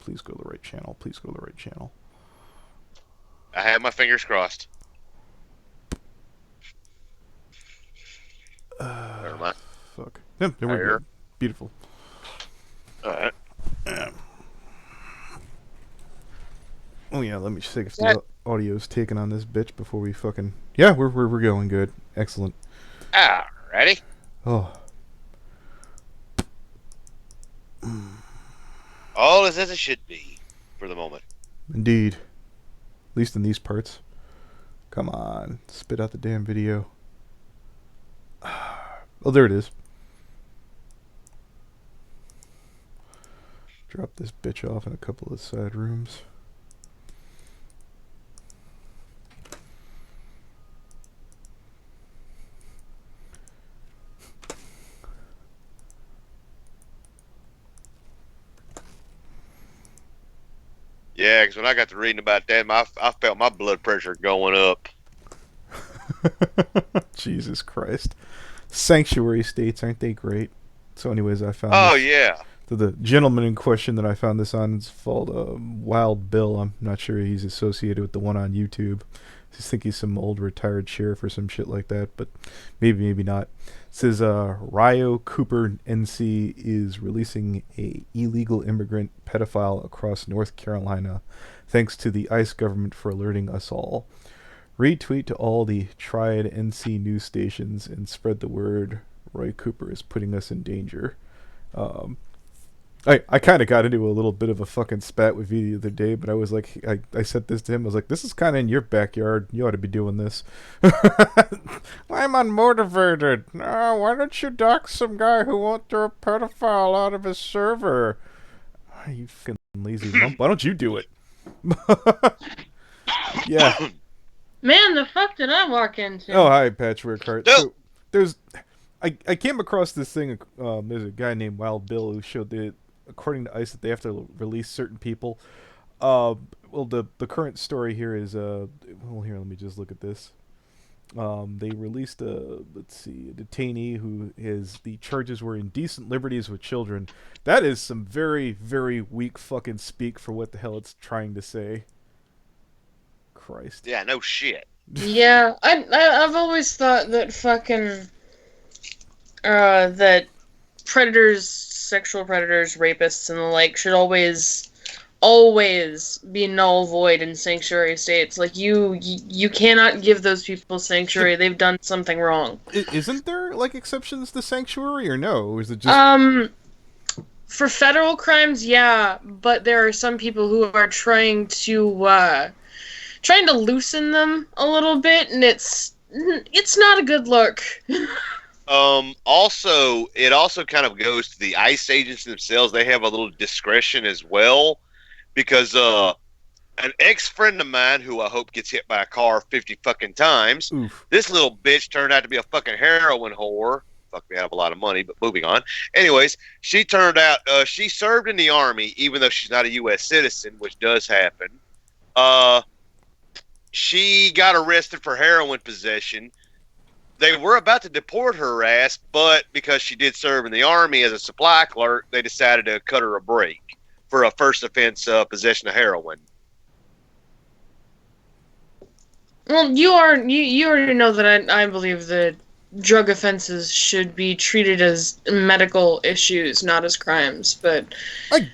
Please go to the right channel. Please go to the right channel. I have my fingers crossed. Never mind. Fuck. Yep, then we're Here. good. Beautiful. All right. Oh yeah, let me check if That, the audio's taken on this bitch before we fucking. Yeah, we're going good. Excellent. Alrighty. Oh. All is as it should be for the moment. Indeed. At least in these parts. Come on, spit out the damn video. Oh, there it is. Drop this bitch off in a couple of side rooms. Yeah, because when I got to reading about that, I felt my blood pressure going up. Jesus Christ. Sanctuary states, aren't they great? So anyways, I found Oh this. yeah. So the gentleman in question that I found this on is called Wild Bill. I'm not sure he's associated with the one on YouTube. I just think he's some old retired sheriff or some shit like that, but maybe not. It says Rio Cooper NC is releasing a illegal immigrant pedophile across North Carolina, thanks to the ICE government for alerting us all. Retweet to all the Triad NC news stations and spread the word. Roy Cooper is putting us in danger. Um, I kind of got into a little bit of a fucking spat with V the other day, but I was like, I said this to him. I was like, this is kind of in your backyard. You ought to be doing this. I'm unmotivated. No, why don't you dox some guy who won't throw a pedophile out of his server? Oh, you fucking lazy lump. Why don't you do it? Yeah. Man, the fuck did I walk into? Oh, hi, Patchwork Heart. No. So, I came across this thing. There's a guy named Wild Bill who showed that, according to ICE, that they have to release certain people. Well, the current story here is well, here, let me just look at this. They released a detainee who the charges were indecent liberties with children. That is some very, very weak fucking speak for what the hell it's trying to say. Christ. Yeah, no shit. Yeah, I've always thought that fucking that predators, sexual predators, rapists, and the like should always be null void in sanctuary states. Like you cannot give those people sanctuary. They've done something wrong. Isn't there like exceptions to sanctuary, or no? Or is it just For federal crimes, yeah, but there are some people who are trying to loosen them a little bit, and it's not a good look. Also, it also kind of goes to the ICE agents themselves. They have a little discretion as well, because an ex-friend of mine who I hope gets hit by a car 50 fucking times, oof. this little bitch turned out to be a fucking heroin whore. Fuck, they have a lot of money, but moving on. Anyways, she turned out, she served in the Army, even though she's not a U.S. citizen, which does happen. She got arrested for heroin possession. They were about to deport her ass, but because she did serve in the Army as a supply clerk, they decided to cut her a break for a first offense possession of heroin. Well, you already know that I believe that drug offenses should be treated as medical issues, not as crimes. But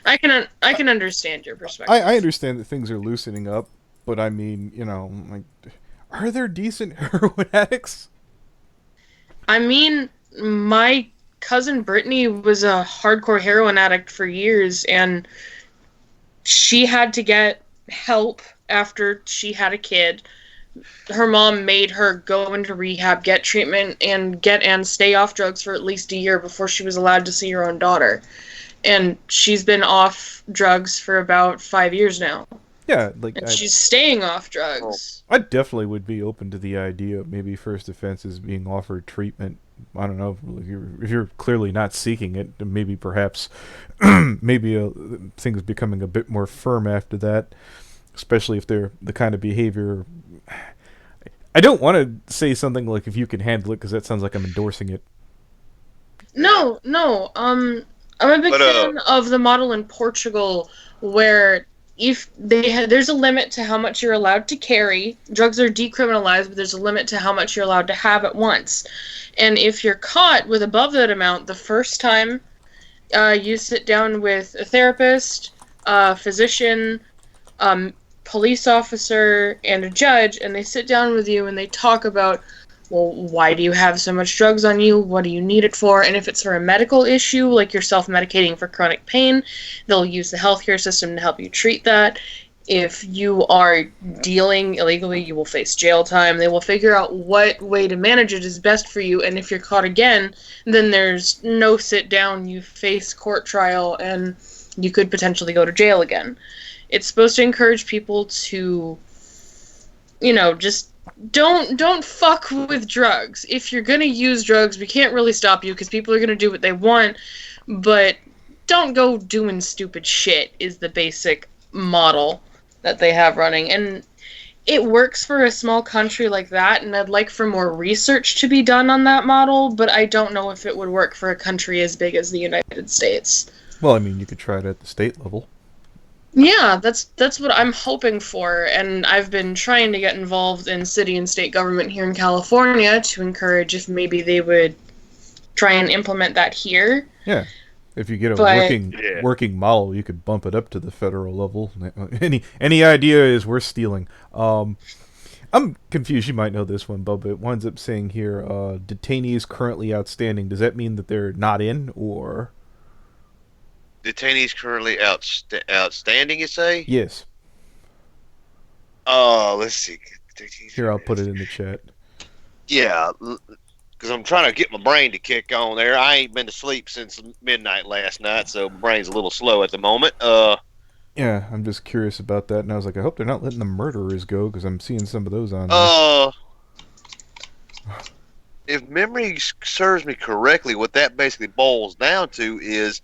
I can understand your perspective. I understand that things are loosening up, but I mean, like, are there decent heroin addicts? I mean, my cousin Brittany was a hardcore heroin addict for years, and she had to get help after she had a kid. Her mom made her go into rehab, get treatment, and stay off drugs for at least a year before she was allowed to see her own daughter. And she's been off drugs for about 5 years now. Yeah, like And she's staying off drugs. I definitely would be open to the idea of maybe first offenses being offered treatment. I don't know if you're clearly not seeking it. Maybe perhaps maybe things becoming a bit more firm after that, especially if they're the kind of behavior. I don't want to say something like if you can handle it, because that sounds like I'm endorsing it. No. I'm a big But fan of the model in Portugal where if there's a limit to how much you're allowed to carry. Drugs are decriminalized, but there's a limit to how much you're allowed to have at once. And if you're caught with above that amount the first time, you sit down with a therapist, a physician, um, police officer, and a judge, and they sit down with you and they talk about, well, why do you have so much drugs on you? What do you need it for? And if it's for a medical issue, like you're self-medicating for chronic pain, they'll use the healthcare system to help you treat that. If you are dealing illegally, you will face jail time. They will figure out what way to manage it is best for you. And if you're caught again, then there's no sit down. You face court trial, and you could potentially go to jail again. It's supposed to encourage people to, just don't fuck with drugs. If you're gonna use drugs, we can't really stop you because people are gonna do what they want, but don't go doing stupid shit is the basic model that they have running. And it works for a small country like that, and I'd like for more research to be done on that model, but I don't know if it would work for a country as big as the United States. Well, I mean, you could try it at the state level. Yeah, that's what I'm hoping for, and I've been trying to get involved in city and state government here in California to encourage if maybe they would try and implement that here. Yeah. If you get a But working model, you could bump it up to the federal level. Any idea is worth stealing. I'm confused. You might know this one, Bubba. It winds up saying here, detainees currently outstanding. Does that mean that they're not in, or? detainees currently outstanding, you say? Yes. Let's see. Here, I'll put it in the chat. Yeah, because I'm trying to get my brain to kick on there. I ain't been to sleep since midnight last night, so my brain's a little slow at the moment. Yeah, I'm just curious about that, and I was like, I hope they're not letting the murderers go, because I'm seeing some of those on there. If memory serves me correctly, what that basically boils down to is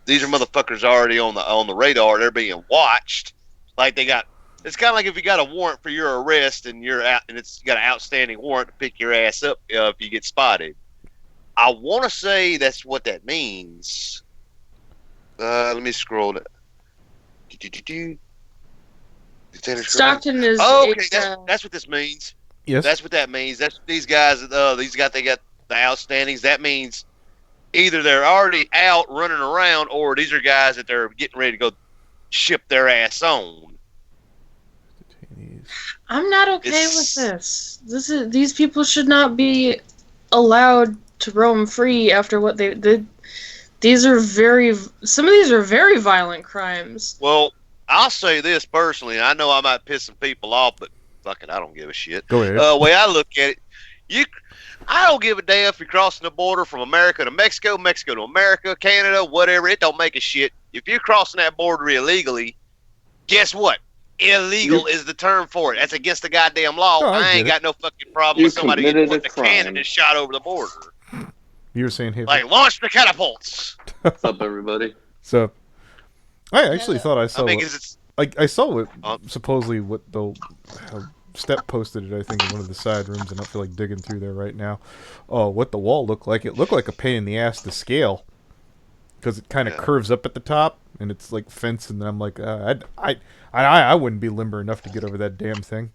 these are motherfuckers already on the radar. They're being watched. Like they got. It's kind of like if you got a warrant for your arrest and you're out, and you got an outstanding warrant to pick your ass up if you get spotted. I want to say that's what that means. Let me scroll it. Stockton is. Oh, okay, that's what this means. Yes, that's what that means. That's these guys. They got the outstandings. That means either they're already out running around, or these are guys that they're getting ready to go ship their ass on. I'm not okay with this. These people should not be allowed to roam free after what they did. Some of these are very violent crimes. Well, I'll say this personally. I know I might piss some people off, but fuck it, I don't give a shit. Go ahead. Way I look at it, I don't give a damn if you're crossing the border from America to Mexico, Mexico to America, Canada, whatever. It don't make a shit. If you're crossing that border illegally, guess what? Illegal is the term for it. That's against the goddamn law. Oh, I ain't got no fucking problem with somebody getting put in a cannon and shot over the border. You were saying, hey, like, launch the catapults. What's up, everybody? So, I actually thought I saw. I saw what supposedly what the Step posted it. I think in one of the side rooms. I don't feel like digging through there right now. Oh, what the wall looked like? It looked like a pain in the ass to scale because it kind of curves up at the top and it's like fence. And then I'm like, I wouldn't be limber enough to get over that damn thing.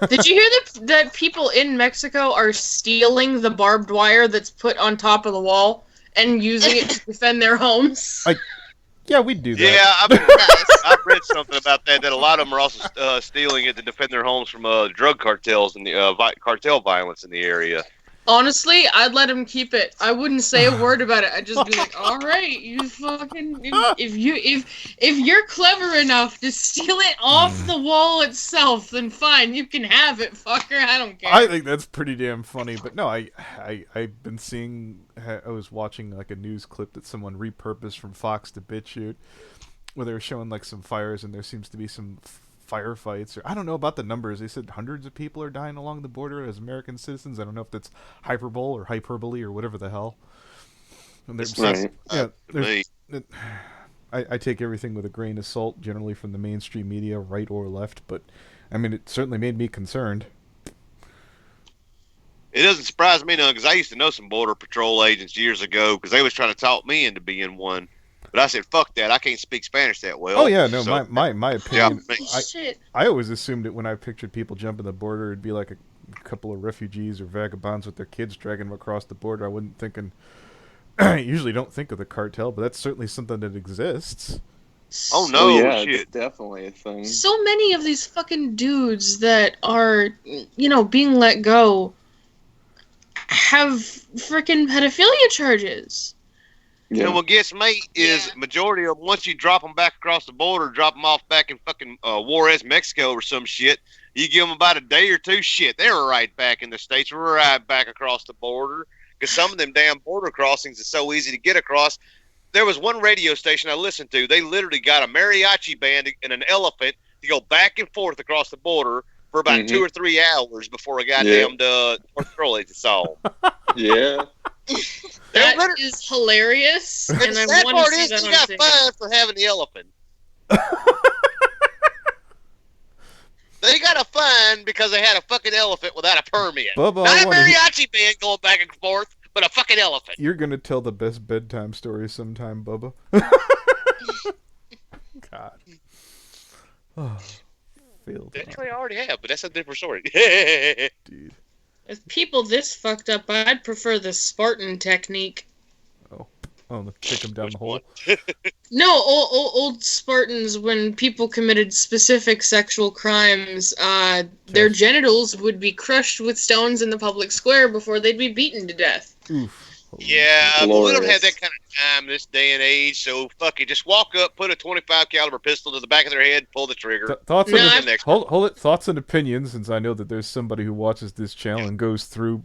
Did you hear that people in Mexico are stealing the barbed wire that's put on top of the wall and using it to defend their homes? Yeah, we'd do that. Yeah, I've read something about that a lot of them are also stealing it to defend their homes from drug cartels and the cartel violence in the area. Honestly, I'd let him keep it. I wouldn't say a word about it. I'd just be like, "All right, you fucking if you're clever enough to steal it off the wall itself, then fine, you can have it, fucker. I don't care." I think that's pretty damn funny. But no, I've been seeing. I was watching like a news clip that someone repurposed from Fox to BitChute, where they were showing like some fires, and there seems to be some firefights, or I don't know about the numbers. They said hundreds of people are dying along the border as American citizens. I don't know if that's hyperbole or whatever the hell. And right. Yeah, I take everything with a grain of salt, generally from the mainstream media, right or left. But I mean, it certainly made me concerned. It doesn't surprise me none, because I used to know some border patrol agents years ago, because they was trying to talk me into being one. But I said, fuck that. I can't speak Spanish that well. Oh yeah, no, So, my yeah, opinion. Holy shit. I always assumed that when I pictured people jumping the border, it'd be like a couple of refugees or vagabonds with their kids dragging them across the border. I wouldn't thinking. Usually don't think of the cartel, but that's certainly something that exists. Oh, So- no. Oh yeah, shit. it's definitely a thing. So many of these fucking dudes that are, being let go have freaking pedophilia charges. Yeah. And what gets me is majority of them, once you drop them back across the border, drop them off back in fucking Juarez, Mexico or some shit, you give them about a day or two, shit, they were right back in the States, we're right back across the border. Because some of them damn border crossings is so easy to get across. There was one radio station I listened to, they literally got a mariachi band and an elephant to go back and forth across the border for about 2 or 3 hours before a goddamn Border Patrol agent saw them. Yeah. That is hilarious, And and the I sad want part to see is that he on got tape. fined for having the elephant. They got a fine because they had a fucking elephant without a permit. Bubba, Not I a wanna hear- mariachi band going back and forth, but a fucking elephant. You're gonna tell the best bedtime story sometime, Bubba. God. Oh, failed. Actually, I already have, but that's a different story. Dude. With people this fucked up, I'd prefer the Spartan technique. Oh, let's kick him down Which the hole. one? No, old Spartans, when people committed specific sexual crimes, their Yes. genitals would be crushed with stones in the public square before they'd be beaten to death. Oof. Holy Yeah, but we don't Glorious. have that kind of time this day and age, so fuck it. Just walk up, put a 25 caliber pistol to the back of their head, pull the trigger. Thoughts No, and I've- next. hold it. Thoughts and opinions, since I know that there's somebody who watches this channel and goes through.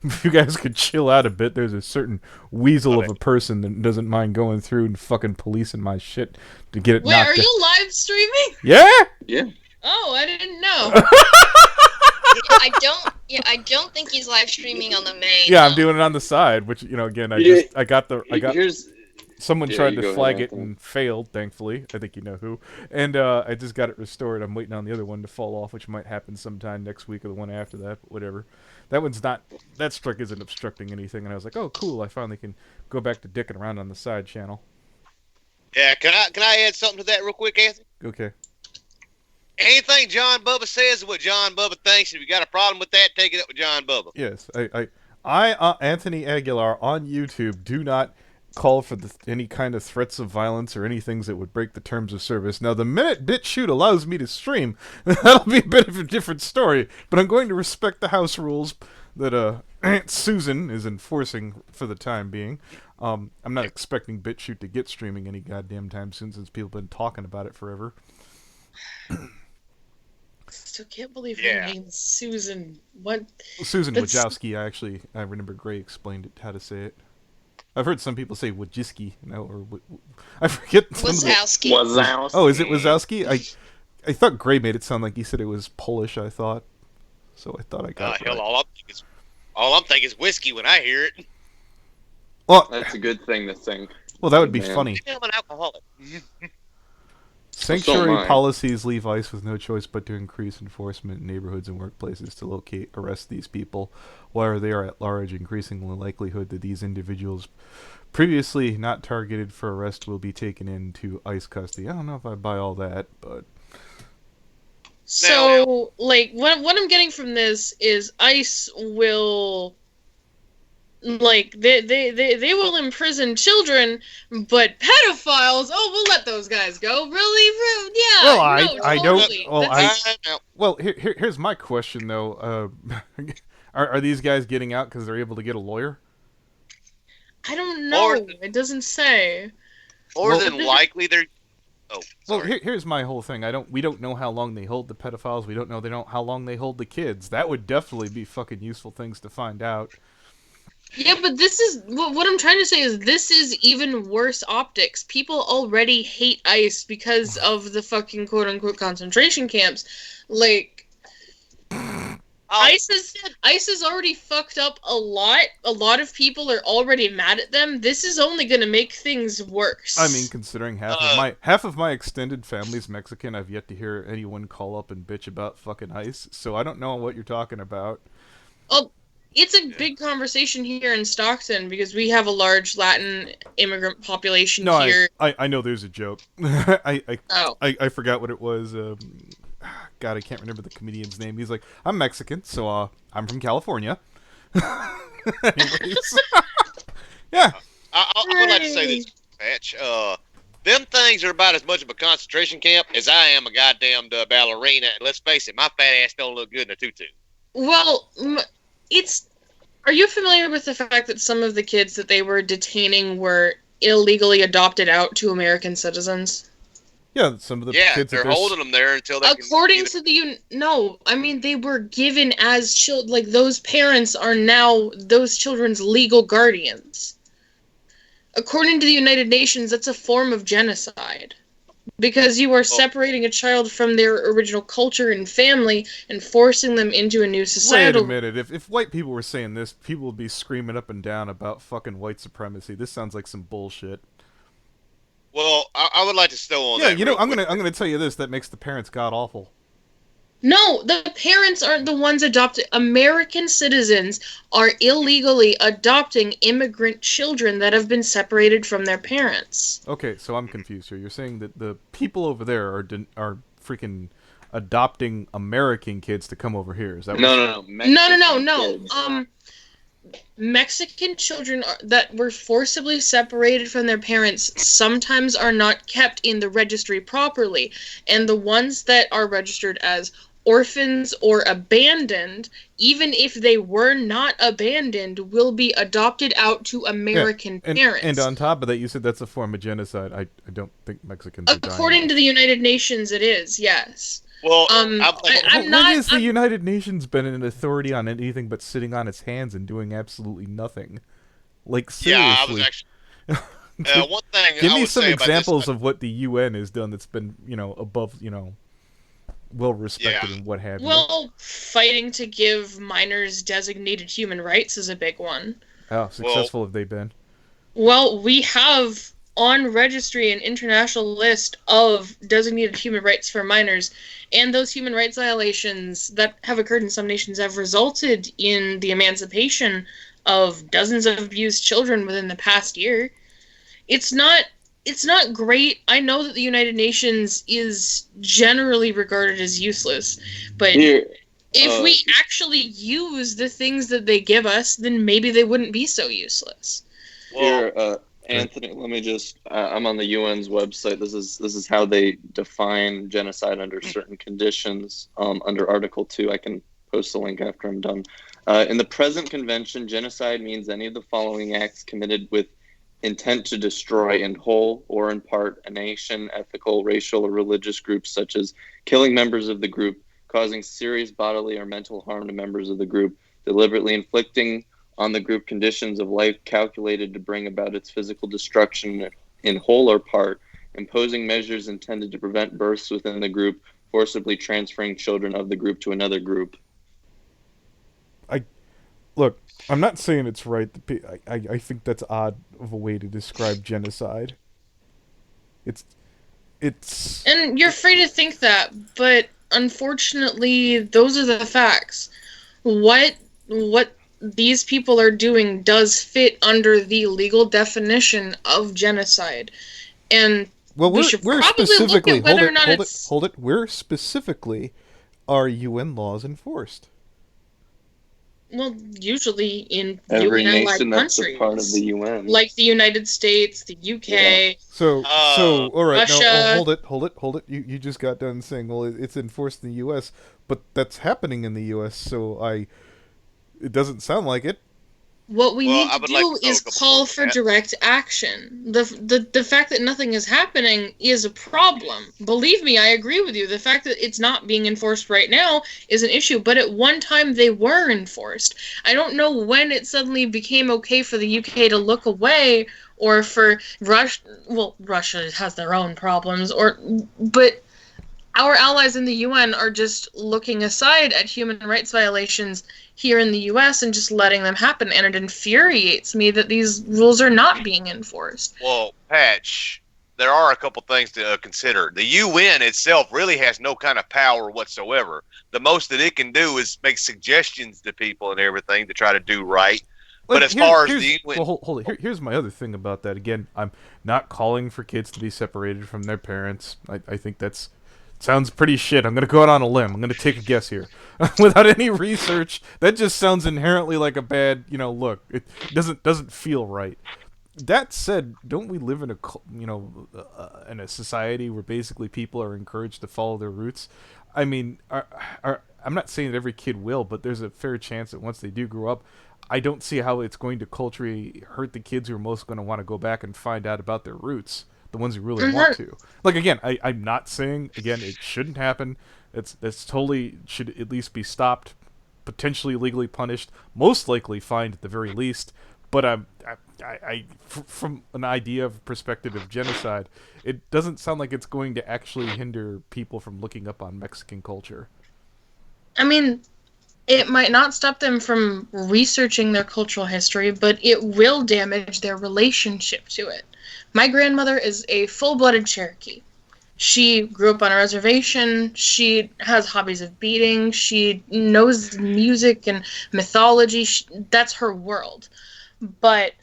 If you guys could chill out a bit, there's a certain weasel of a person that doesn't mind going through and fucking policing my shit to get it Wait, knocked are out. you live streaming? Yeah. Yeah. Oh, I didn't know. I don't think he's live streaming on the main. Yeah, I'm doing it on the side, which again, Yeah. I got Here's someone Yeah, tried you to go flag ahead, it Anthony. and failed, thankfully. I think you know who. And I just got it restored. I'm waiting on the other one to fall off, which might happen sometime next week or the one after that, but whatever. That strike isn't obstructing anything, and I was like, oh, cool, I finally can go back to dicking around on the side channel. Yeah, can I add something to that real quick, Anthony? Okay. Anything John Bubba says is what John Bubba thinks. If you got a problem with that, take it up with John Bubba. Yes, I Anthony Aguilar, on YouTube, do not call for any kind of threats of violence or any things that would break the terms of service. Now, the minute BitChute allows me to stream, that'll be a bit of a different story, but I'm going to respect the house rules that Aunt Susan is enforcing for the time being. I'm not expecting BitChute to get streaming any goddamn time soon, since people have been talking about it forever. Still can't believe Yeah. her name's Susan. What? Susan That's- Wojcicki, I remember Gray explained it, how to say it. I've heard some people say Wojcicki, I forget some of the... Wazowski. Wazowski. Oh, is it Wazowski? I thought Gray made it sound like he said it was Polish, I thought. So I thought I got it Hell, right. all I'm thinking is whiskey when I hear it. Well, That's a good thing to think. that would be Man. funny. I'm an alcoholic. Sanctuary I. policies leave ICE with no choice but to increase enforcement in neighborhoods and workplaces to locate, arrest these people. While they are at large, increasing the likelihood that these individuals previously not targeted for arrest will be taken into ICE custody. I don't know if I buy all that, but... So, like, what I'm getting from this is ICE will, like, they will imprison children, but pedophiles, oh, we'll let those guys go. Really? Yeah. Well, no, I don't- totally. well, That's- Well, here's my question, though. Are these guys getting out because they're able to get a lawyer? I don't know. Or- It doesn't say. More Well- than likely, they're. Oh, Well, sorry. here's my whole thing. We don't know how long they hold the pedophiles. We don't know how long they hold the kids. That would definitely be fucking useful things to find out. Yeah, but this is what I'm trying to say is this is even worse optics. People already hate ICE because of the fucking quote unquote concentration camps. Like ICE is already fucked up a lot. A lot of people are already mad at them. This is only gonna make things worse. I mean, considering half of my extended family's Mexican, I've yet to hear anyone call up and bitch about fucking ICE. So I don't know what you're talking about. It's a big conversation here in Stockton because we have a large Latin immigrant population No, here. I know there's a joke. I Oh. I forgot what it was. God, I can't remember the comedian's name. He's like, I'm Mexican, so I'm from California. Anyways, yeah. I would like to say this, Patch. Them things are about as much of a concentration camp as I am a goddamn ballerina. And let's face it, my fat ass don't look good in a tutu. Well, are you familiar with the fact that some of the kids that they were detaining were illegally adopted out to American citizens? Yeah, some of the kids they're holding them there until they According to they were given as children. Like, those parents are now those children's legal guardians. According to the United Nations, that's a form of genocide. Because you are separating a child from their original culture and family and forcing them into a new societal... Wait a minute. If white people were saying this, people would be screaming up and down about fucking white supremacy. This sounds like some bullshit. Well, I would like to still on that. Yeah, I'm gonna tell you this. That makes the parents god awful. No, the parents aren't the ones adopting. American citizens are illegally adopting immigrant children that have been separated from their parents. Okay, so I'm confused here. You're saying that the people over there are freaking adopting American kids to come over here. Is that No. No. Mexican children that were forcibly separated from their parents sometimes are not kept in the registry properly, and the ones that are registered as orphans or abandoned, even if they were not abandoned, will be adopted out to American parents. And on top of that, you said that's a form of genocide. I don't think Mexicans are dying. According to the United Nations, it is, yes. Well, I'm not... When has the United Nations been an authority on anything but sitting on its hands and doing absolutely nothing? Like, seriously. Yeah, I was actually... one thing Give I me would some say examples about of what the UN has done that's been, above, well respected and what have you. Well, fighting to give minors designated human rights is a big one. How successful have they been? Well, we have on registry an international list of designated human rights for minors, and those human rights violations that have occurred in some nations have resulted in the emancipation of dozens of abused children within the past year. It's not great. I know that the United Nations is generally regarded as useless, but if we actually use the things that they give us, then maybe they wouldn't be so useless. Here, Anthony, let me just... I'm on the UN's website. This is how they define genocide under certain conditions. Under Article 2, I can post the link after I'm done. In the present convention, genocide means any of the following acts committed with intent to destroy in whole or in part a nation, ethical, racial, or religious groups, such as killing members of the group, causing serious bodily or mental harm to members of the group, deliberately inflicting on the group conditions of life calculated to bring about its physical destruction in whole or part, imposing measures intended to prevent births within the group, forcibly transferring children of the group to another group. Look, I'm not saying it's right. I think that's odd of a way to describe genocide. It's... And you're free to think that, but unfortunately, those are the facts. What these people are doing does fit under the legal definition of genocide. And we should probably look at whether or not hold it. Where specifically are UN laws enforced? Well, usually in every UN-like nation that's countries, a part of the UN, like the United States, the UK. Yeah. So all right, Russia. no, hold it. You just got done saying, well, it's enforced in the U.S., but that's happening in the U.S., so it doesn't sound like it. What we need to do is call for direct action. The fact that nothing is happening is a problem. Believe me, I agree with you. The fact that it's not being enforced right now is an issue, but at one time they were enforced. I don't know when it suddenly became okay for the UK to look away, or for Russia. Well, Russia has their own problems, but our allies in the UN are just looking aside at human rights violations here in the US and just letting them happen, and it infuriates me that these rules are not being enforced. Well, Patch, there are a couple things to consider. The UN itself really has no kind of power whatsoever. The most that it can do is make suggestions to people and everything to try to do right. But as far as the UN... Well, hold it. Here's my other thing about that. Again, I'm not calling for kids to be separated from their parents. I think that's... sounds pretty shit. I'm going to go out on a limb. I'm going to take a guess here. Without any research, that just sounds inherently like a bad, look. It doesn't feel right. That said, don't we live in in a society where basically people are encouraged to follow their roots? I mean, I'm not saying that every kid will, but there's a fair chance that once they do grow up, I don't see how it's going to culturally hurt the kids who are most going to want to go back and find out about their roots, the ones who really want to. Like, again, I'm not saying, again, it shouldn't happen. It's totally should at least be stopped, potentially legally punished, most likely fined at the very least. But from an idea of perspective of genocide, it doesn't sound like it's going to actually hinder people from looking up on Mexican culture. I mean, it might not stop them from researching their cultural history, but it will damage their relationship to it. My grandmother is a full-blooded Cherokee. She grew up on a reservation. She has hobbies of beading. She knows music and mythology. That's her world. But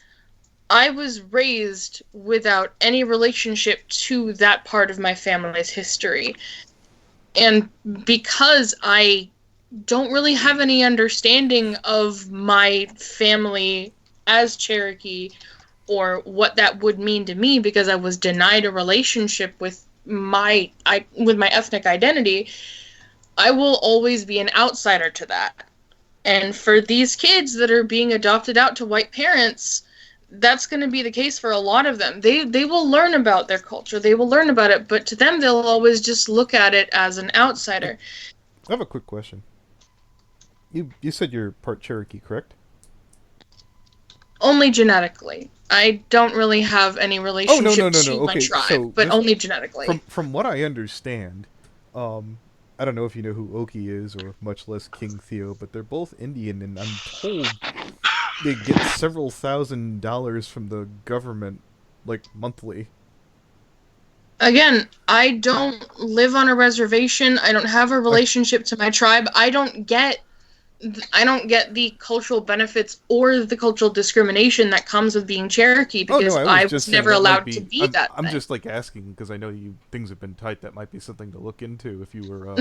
I was raised without any relationship to that part of my family's history. And because I don't really have any understanding of my family as Cherokee or what that would mean to me, because I was denied a relationship with my ethnic identity, I will always be an outsider to that. And for these kids that are being adopted out to white parents, that's going to be the case for a lot of them. They will learn about their culture. They will learn about it, but to them, they'll always just look at it as an outsider. I have a quick question. You said you're part Cherokee, correct? Only genetically. I don't really have any relationship to my tribe, so but only genetically. From what I understand, I don't know if you know who Oki is, or much less King Theo, but they're both Indian, and I'm told they get several $1,000s from the government, like, monthly. Again, I don't live on a reservation. I don't have a relationship to my tribe. I don't get the cultural benefits or the cultural discrimination that comes with being Cherokee, because I was never allowed to be that I'm thing. just like asking because I know things have been tight. That might be something to look into if you were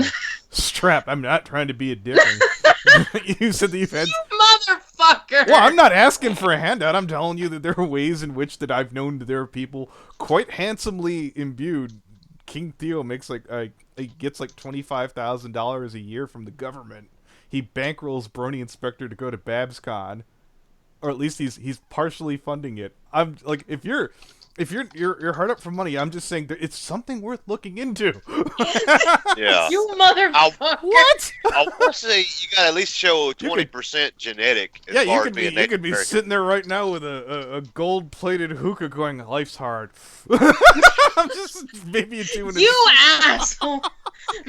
strapped. I'm not trying to be a dick. You said that you've had... You motherfucker! Well, I'm not asking for a handout. I'm telling you that there are ways in which that I've known that there are people quite handsomely imbued. King Theo makes he gets like $25,000 a year from the government. He bankrolls Brony Inspector to go to BabsCon, or at least he's partially funding it. I'm like, if you're hard up for money, I'm just saying that it's something worth looking into. Yeah. You motherfucker. What? I will say you got to at least show 20% genetic. Yeah, you could be sitting there right now with a gold-plated hookah going, life's hard. I'm just maybe doing it. You asshole.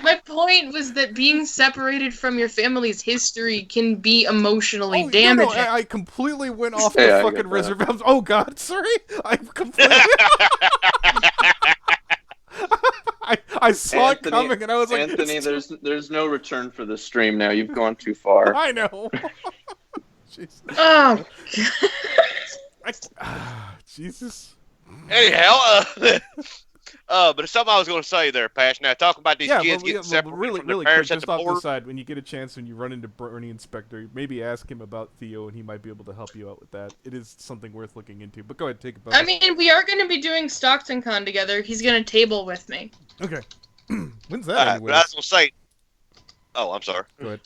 My point was that being separated from your family's history can be emotionally damaging. No, I completely went off the fucking reservation. Oh God, sorry. I completely. I saw it coming, and I was like, Anthony, there's no return for this stream now. You've gone too far. I know. Jesus. Oh. Jesus. Anyhow, but it's something I was going to say there, Patch. Now, talking about these kids getting separated from their parents just at the off border. the side, when you get a chance, when you run into Bernie Inspector, maybe ask him about Theo, and he might be able to help you out with that. It is something worth looking into. But go ahead, take it back. I mean, we are going to be doing Stockton Con together. He's going to table with me. Okay. When's that anyway? But I was going to say... Oh, I'm sorry. Go ahead.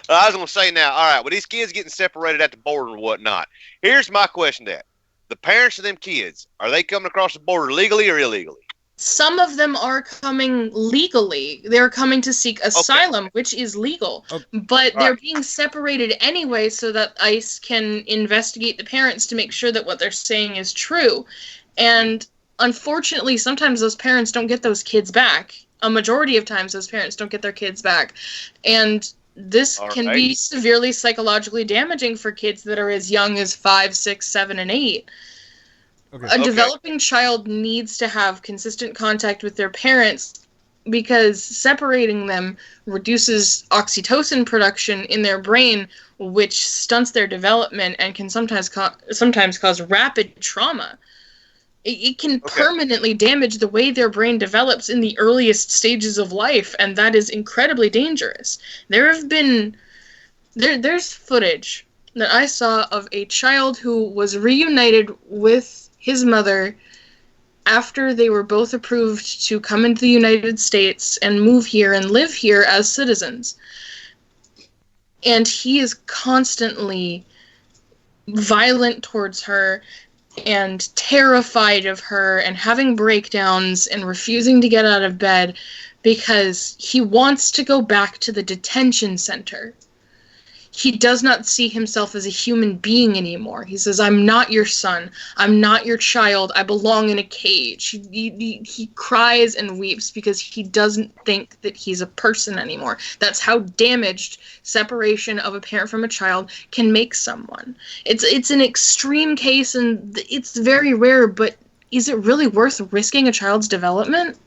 I was going to say now, all right, with these kids getting separated at the border and whatnot, here's my question to that. The parents of them kids, are they coming across the border legally or illegally? Some of them are coming legally. They're coming to seek asylum, which is legal. But they're being separated anyway so that ICE can investigate the parents to make sure that what they're saying is true. And unfortunately, sometimes those parents don't get those kids back. A majority of times, those parents don't get their kids back. And this can be severely psychologically damaging for kids that are as young as 5, 6, 7, and 8. Okay. A developing child needs to have consistent contact with their parents because separating them reduces oxytocin production in their brain, which stunts their development and can sometimes cause rapid trauma. It can permanently damage the way their brain develops in the earliest stages of life, and that is incredibly dangerous. There's footage that I saw of a child who was reunited with his mother after they were both approved to come into the United States and move here and live here as citizens. And he is constantly violent towards her and terrified of her and having breakdowns and refusing to get out of bed because he wants to go back to the detention center. He does not see himself as a human being anymore. He says, I'm not your son. I'm not your child. I belong in a cage. He cries and weeps because he doesn't think that he's a person anymore. That's how damaged separation of a parent from a child can make someone. It's an extreme case, and it's very rare, but is it really worth risking a child's development?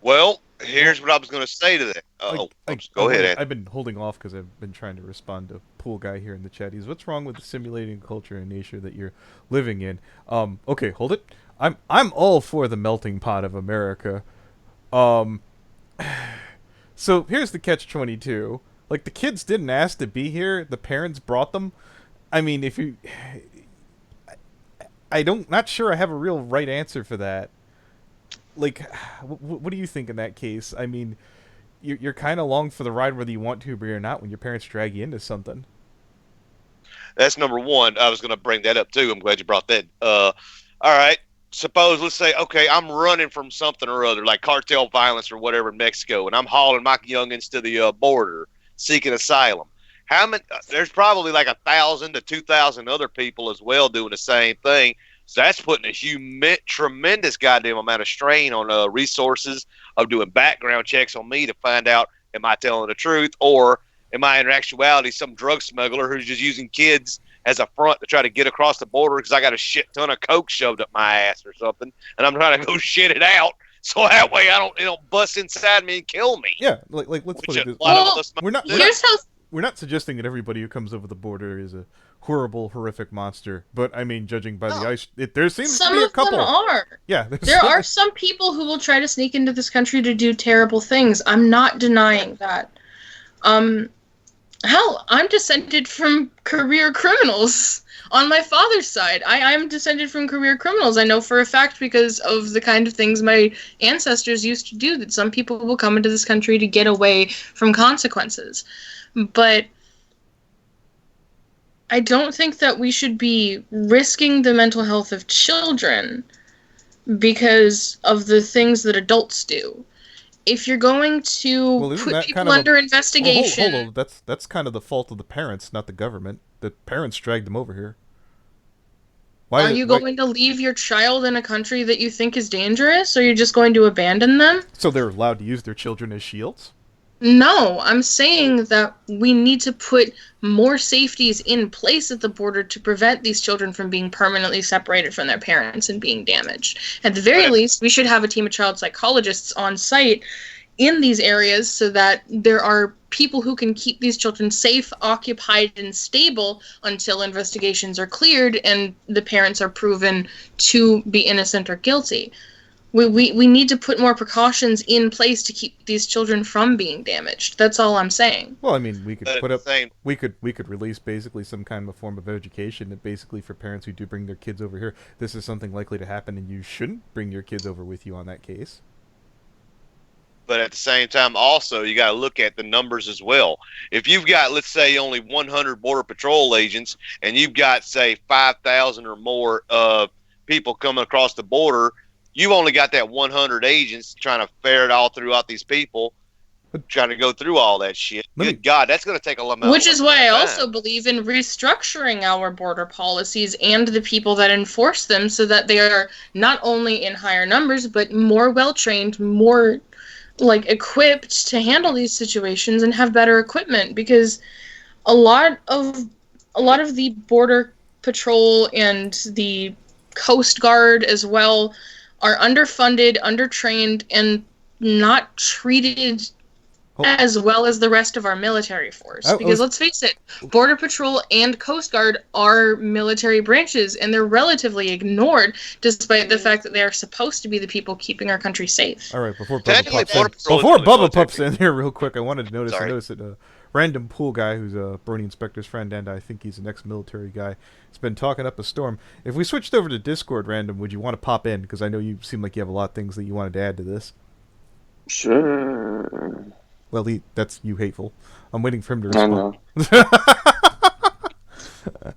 Well, here's what I was going to say to that. Go ahead, Anthony. I've been holding off because I've been trying to respond to Pool Guy here in the chat. What's wrong with the simulating culture and nature that you're living in? Okay, hold it. I'm all for the melting pot of America. So here's the catch-22. Like, the kids didn't ask to be here. The parents brought them. I mean, if you... not sure I have a real right answer for that. Like, what do you think in that case? I mean, you're kind of along for the ride whether you want to or not when your parents drag you into something. That's number one. I was going to bring that up, too. I'm glad you brought that. All right. Suppose, let's say, okay, I'm running from something or other, like cartel violence or whatever in Mexico, and I'm hauling my youngins to the border seeking asylum. There's probably like 1,000 to 2,000 other people as well doing the same thing. So that's putting a tremendous goddamn amount of strain on resources of doing background checks on me to find out, am I telling the truth, or am I in actuality some drug smuggler who's just using kids as a front to try to get across the border because I got a shit ton of coke shoved up my ass or something, and I'm trying to go shit it out so that way it don't bust inside me and kill me. Yeah, like let's put it this way. We're not suggesting that everybody who comes over the border is a horrific monster, but I mean, judging by the ice, there seems to be a couple. Some of them are. Yeah, there are some people who will try to sneak into this country to do terrible things. I'm not denying that. Hell, I'm descended from career criminals on my father's side. I'm descended from career criminals. I know for a fact because of the kind of things my ancestors used to do, that some people will come into this country to get away from consequences. But I don't think that we should be risking the mental health of children because of the things that adults do. If you're going to put people under investigation... Hold on. That's kind of the fault of the parents, not the government. The parents dragged them over here. Are you going to leave your child in a country that you think is dangerous, or are you just going to abandon them? So they're allowed to use their children as shields? No, I'm saying that we need to put more safeties in place at the border to prevent these children from being permanently separated from their parents and being damaged. At the very least, we should have a team of child psychologists on site in these areas so that there are people who can keep these children safe, occupied, and stable until investigations are cleared and the parents are proven to be innocent or guilty. We need to put more precautions in place to keep these children from being damaged. That's all I'm saying. Well, I mean, we could release basically some kind of a form of education that basically for parents who do bring their kids over here, this is something likely to happen and you shouldn't bring your kids over with you on that case. But at the same time, also, you got to look at the numbers as well. If you've got, let's say, only 100 Border Patrol agents, and you've got, say, 5,000 or more people coming across the border, you've only got that 100 agents trying to ferret all throughout these people, trying to go through all that shit. Good God, that's going to take a lot of Which is why I also believe in restructuring our border policies and the people that enforce them so that they are not only in higher numbers, but more well-trained, more equipped to handle these situations and have better equipment, because a lot of the border patrol and the Coast Guard as well are underfunded, undertrained, and not treated as well as the rest of our military force. Because let's face it, Border Patrol and Coast Guard are military branches, and they're relatively ignored, despite the fact that they are supposed to be the people keeping our country safe. All right, before Technically, Bubba pops in here real quick, I wanted to notice. Sorry. I noticed that a random pool guy who's a Brony Inspector's friend, and I think he's an ex-military guy, has been talking up a storm. If we switched over to Discord, Random, would you want to pop in? Because I know you seem like you have a lot of things that you wanted to add to this. Sure. Well, that's you hateful. I'm waiting for him to respond. I know.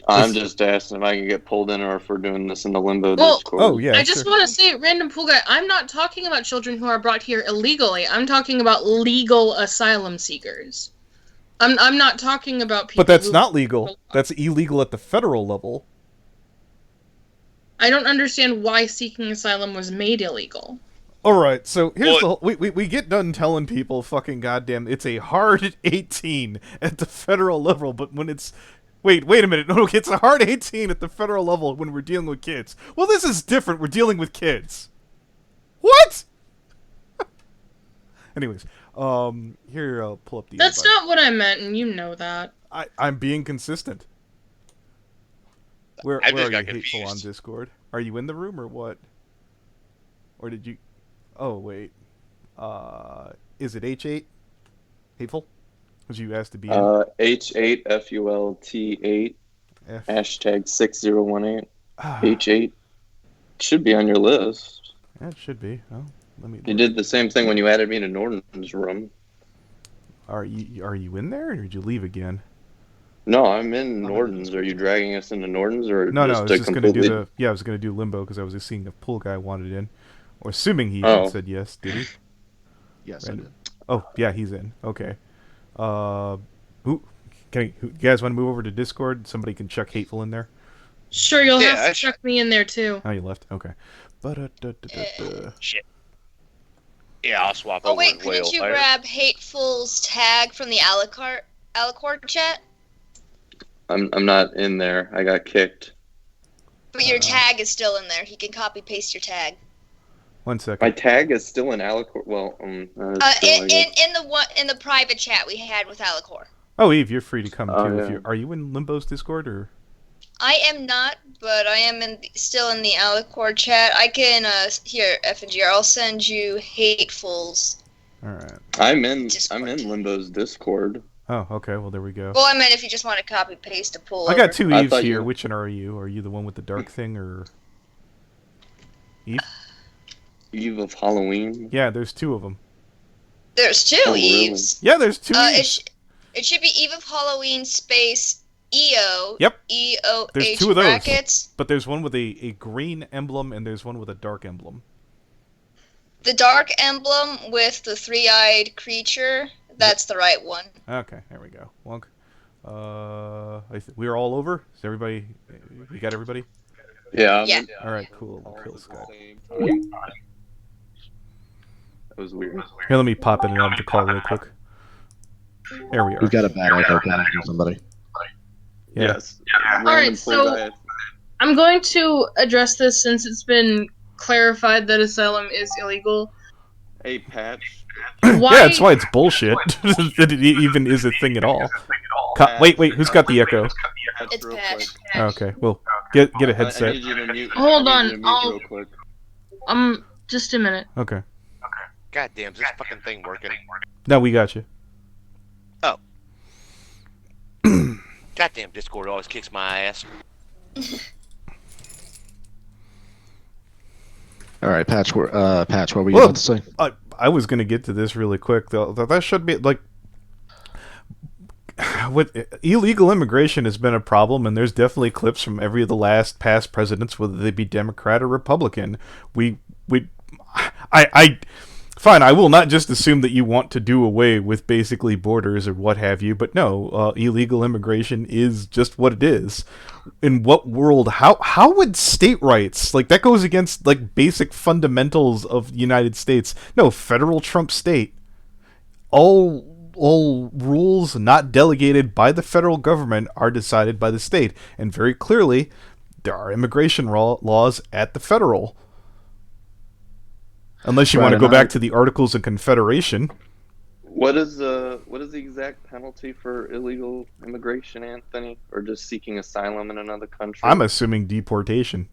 I'm just asking if I can get pulled in or if we're doing this in the limbo Discord. Oh, yeah. I just want to say, Random Pool Guy, I'm not talking about children who are brought here illegally. I'm talking about legal asylum seekers. I'm not talking about people. But that's not legal. That's illegal at the federal level. I don't understand why seeking asylum was made illegal. Alright, so here's we get done telling people fucking goddamn it's a hard 18 at the federal level, but when it's wait a minute, no, it's a hard 18 at the federal level when we're dealing with kids. Well, this is different. We're dealing with kids. What? Anyways, here I'll pull up the That's invite. not what I meant, and you know that. I'm being consistent. Where I are just you got hateful on confused. Discord? Are you in the room or what? Or did you... Oh, wait. Is it H8? Hateful? Was you asked to be in? H8 FULT8 hashtag 6018 H8 should be on your list. Yeah, it should be. Oh, let me. You did the same thing when you added me to Norton's room. Are you in there, or did you leave again? No, I'm in Norton's. Are you dragging us into Norton's or No, just I was just gonna do the. Yeah, I was gonna do limbo because I was just seeing if pool guy wanted in, or assuming he said yes. Did he? Yes, I did. Oh, yeah, he's in. Okay. You guys want to move over to Discord? Somebody can chuck hateful in there. Sure, you'll have to chuck me in there too. Oh, you left. Okay. Shit. Yeah, I'll swap Oh over. wait, couldn't you grab Hateful's tag from the Alicord chat? I'm not in there. I got kicked. But your tag is still in there. He can copy paste your tag. 1 second. My tag is still in Alicord. Well, in the private chat we had with Alicord. Oh, Eve, you're free to come too. Yeah. Are you in Limbo's Discord or? I am not, but I am still in the Alicord chat. I can here, FNGR, I'll send you Hateful's. All right. I'm in Discord. Limbo's Discord. Oh, okay. Well, there we go. Well, I meant if you just want to copy paste to pull I got two I Eves thought here. you- Which one are you? Are you the one with the dark thing or? Eve? Eve of Halloween. Yeah, there's two of them. There's two Oh, really? Eves. Yeah, there's two Eves. It should be Eve of Halloween space EO. Yep. EOH There's two of those. brackets. But there's one with a green emblem and there's one with a dark emblem. The dark emblem with the three-eyed creature. That's the right one. Okay, there we go. Wonk. We're all over. Is everybody? We got everybody? Yeah. Yeah. All right, cool. We'll kill Scott. That was weird. Here, let me pop in and out of the call real quick. There we are. We've got a bad echo coming from somebody. Yeah. Yes. Alright, so I'm going to address this since it's been clarified that asylum is illegal. Hey, Patch. Why? Yeah, that's why it's bullshit that it even is a thing at all. Wait, who's got the echo? It's real Patch. quick. Okay, well, get a I headset. need you to mute. Hold I need on, you to mute I'll- real quick. Just a minute. Okay. God damn, is this fucking thing working? Now we got you. Goddamn Discord always kicks my ass. All right, Patch. What were you Well, about to say? I was gonna get to this really quick though. That should be like, with illegal immigration has been a problem, and there's definitely clips from every of the last past presidents, whether they be Democrat or Republican. Fine, I will not just assume that you want to do away with basically borders or what have you, but no, illegal immigration is just what it is. In what world, how would state rights, like that goes against like basic fundamentals of the United States. No, federal trump state. All rules not delegated by the federal government are decided by the state, and very clearly there are immigration laws at the federal. Unless you want to go back to the Articles of Confederation. What is the exact penalty for illegal immigration, Anthony, or just seeking asylum in another country? I'm assuming deportation.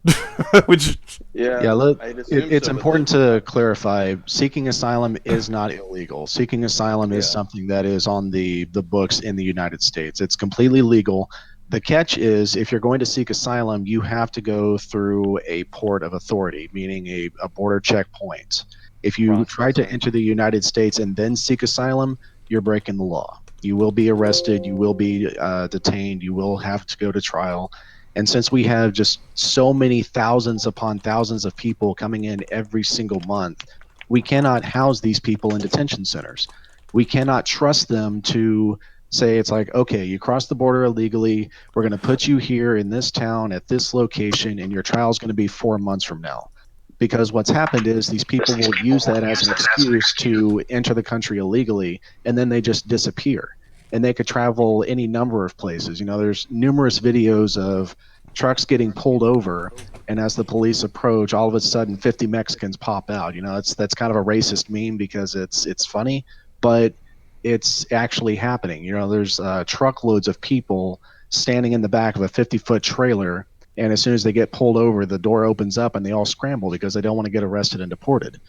Which it's important to clarify. Seeking asylum is not illegal. Seeking asylum is something that is on the books in the United States. It's completely legal. The catch is, if you're going to seek asylum, you have to go through a port of authority, meaning a border checkpoint. If you try to enter the United States and then seek asylum, you're breaking the law. You will be arrested. You will be detained. You will have to go to trial. And since we have just so many thousands upon thousands of people coming in every single month, we cannot house these people in detention centers. We cannot trust them to say, it's like, okay, you crossed the border illegally. We're going to put you here in this town at this location, and your trial is going to be 4 months from now. Because what's happened is these people will use that as an excuse to enter the country illegally, and then they just disappear. And they could travel any number of places. You know, there's numerous videos of trucks getting pulled over, and as the police approach, all of a sudden 50 Mexicans pop out. You know, that's kind of a racist meme because it's funny, but it's actually happening. You know, there's truckloads of people standing in the back of a 50-foot trailer, and as soon as they get pulled over, the door opens up and they all scramble because they don't want to get arrested and deported.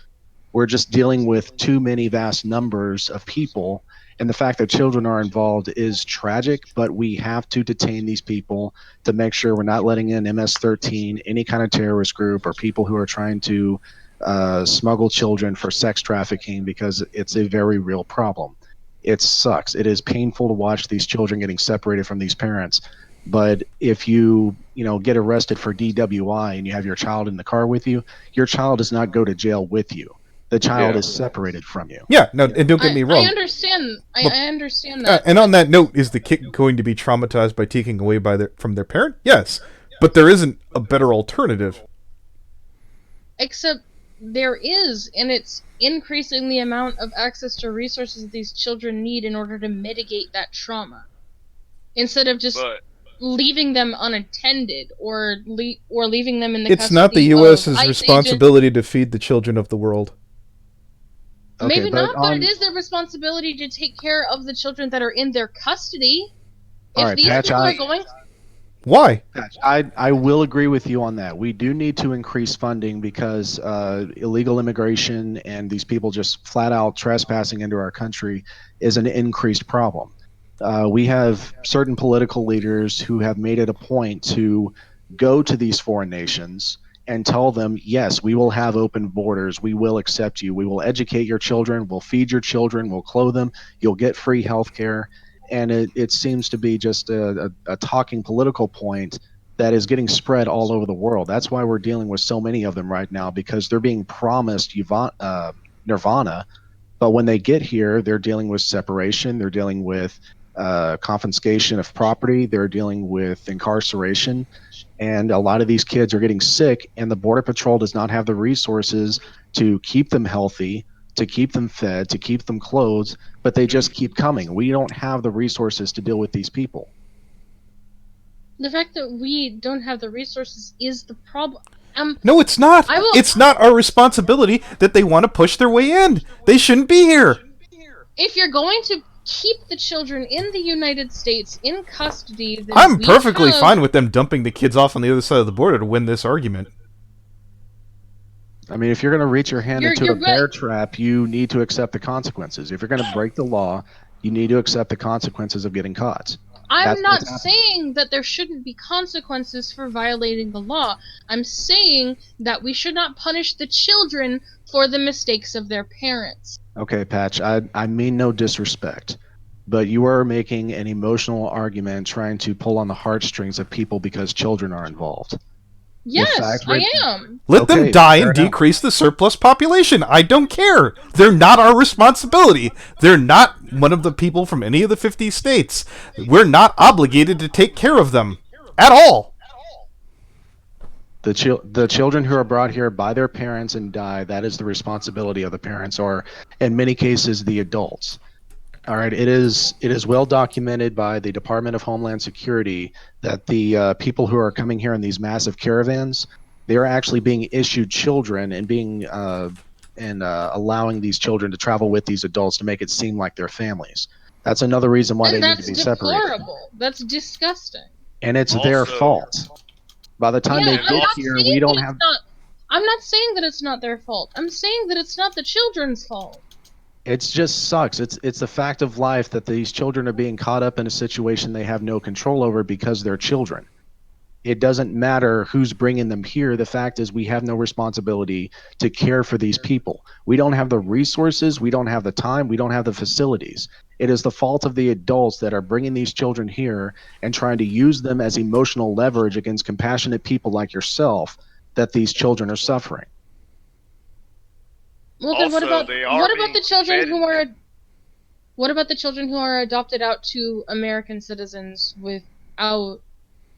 We're just dealing with too many vast numbers of people, and the fact that children are involved is tragic, but we have to detain these people to make sure we're not letting in MS-13, any kind of terrorist group, or people who are trying to smuggle children for sex trafficking, because it's a very real problem. It sucks. It is painful to watch these children getting separated from these parents. But if you get arrested for DWI and you have your child in the car with you, your child does not go to jail with you. The child is separated from you. Yeah, no, and don't get me wrong. I understand. I understand that. And on that note, is the kid going to be traumatized by taking away from their parent? Yes, but there isn't a better alternative. Except there is, and it's increasing the amount of access to resources that these children need in order to mitigate that trauma. Instead of just leaving them unattended or leaving them in the custody. It's not the U.S.'s responsibility to feed the children of the world. Okay, maybe not, but it is their responsibility to take care of the children that are in their custody. If these people are going... Why? I will agree with you on that. We do need to increase funding because illegal immigration and these people just flat out trespassing into our country is an increased problem. We have certain political leaders who have made it a point to go to these foreign nations and tell them, yes, we will have open borders. We will accept you. We will educate your children. We'll feed your children. We'll clothe them. You'll get free health care. And it seems to be just a talking political point that is getting spread all over the world. That's why we're dealing with so many of them right now, because they're being promised nirvana. But when they get here, they're dealing with separation. They're dealing with confiscation of property. They're dealing with incarceration. And a lot of these kids are getting sick, and the Border Patrol does not have the resources to keep them healthy, to keep them fed, to keep them clothed, but they just keep coming. We don't have the resources to deal with these people. The fact that we don't have the resources is the problem. No, it's not. It's not our responsibility that they want to push their way in. They shouldn't be here. If you're going to keep the children in the United States in custody, then I'm perfectly fine with them dumping the kids off on the other side of the border to win this argument. I mean, if you're going to reach your hand into a bear trap, you need to accept the consequences. If you're going to break the law, you need to accept the consequences of getting caught. I'm not saying that there shouldn't be consequences for violating the law. I'm saying that we should not punish the children for the mistakes of their parents. Okay, Patch, I mean no disrespect, but you are making an emotional argument trying to pull on the heartstrings of people because children are involved. Yes, I am. Let them die and decrease the surplus population. I don't care. They're not our responsibility. They're not one of the people from any of the 50 states. We're not obligated to take care of them at all. The children who are brought here by their parents and die, that is the responsibility of the parents, or in many cases, the adults. All right, it is well documented by the Department of Homeland Security that the people who are coming here in these massive caravans, they are actually being issued children and being allowing these children to travel with these adults to make it seem like they're families. That's another reason why And they need to be separated. That's deplorable. That's disgusting. And it's their fault. By the time they get here, we don't have. I'm not saying that it's not their fault. I'm saying that it's not the children's fault. It just sucks. It's a fact of life that these children are being caught up in a situation they have no control over because they're children. It doesn't matter who's bringing them here. The fact is we have no responsibility to care for these people. We don't have the resources. We don't have the time. We don't have the facilities. It is the fault of the adults that are bringing these children here and trying to use them as emotional leverage against compassionate people like yourself that these children are suffering. Well, then what about the children who are adopted out to American citizens without,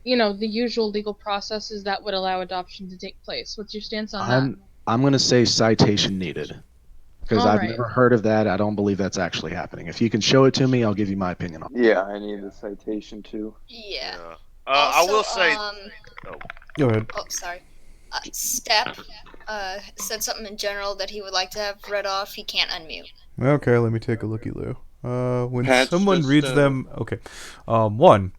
the usual legal processes that would allow adoption to take place? What's your stance on that? I'm going to say citation needed because I've never heard of that. I don't believe that's actually happening. If you can show it to me, I'll give you my opinion on it. Yeah, I need a citation too. Yeah. I will say. Go ahead. Oh, sorry. Step said something in general that he would like to have read off. He can't unmute. Okay, let me take a looky, Lou. When Patch someone reads them, okay. 1/10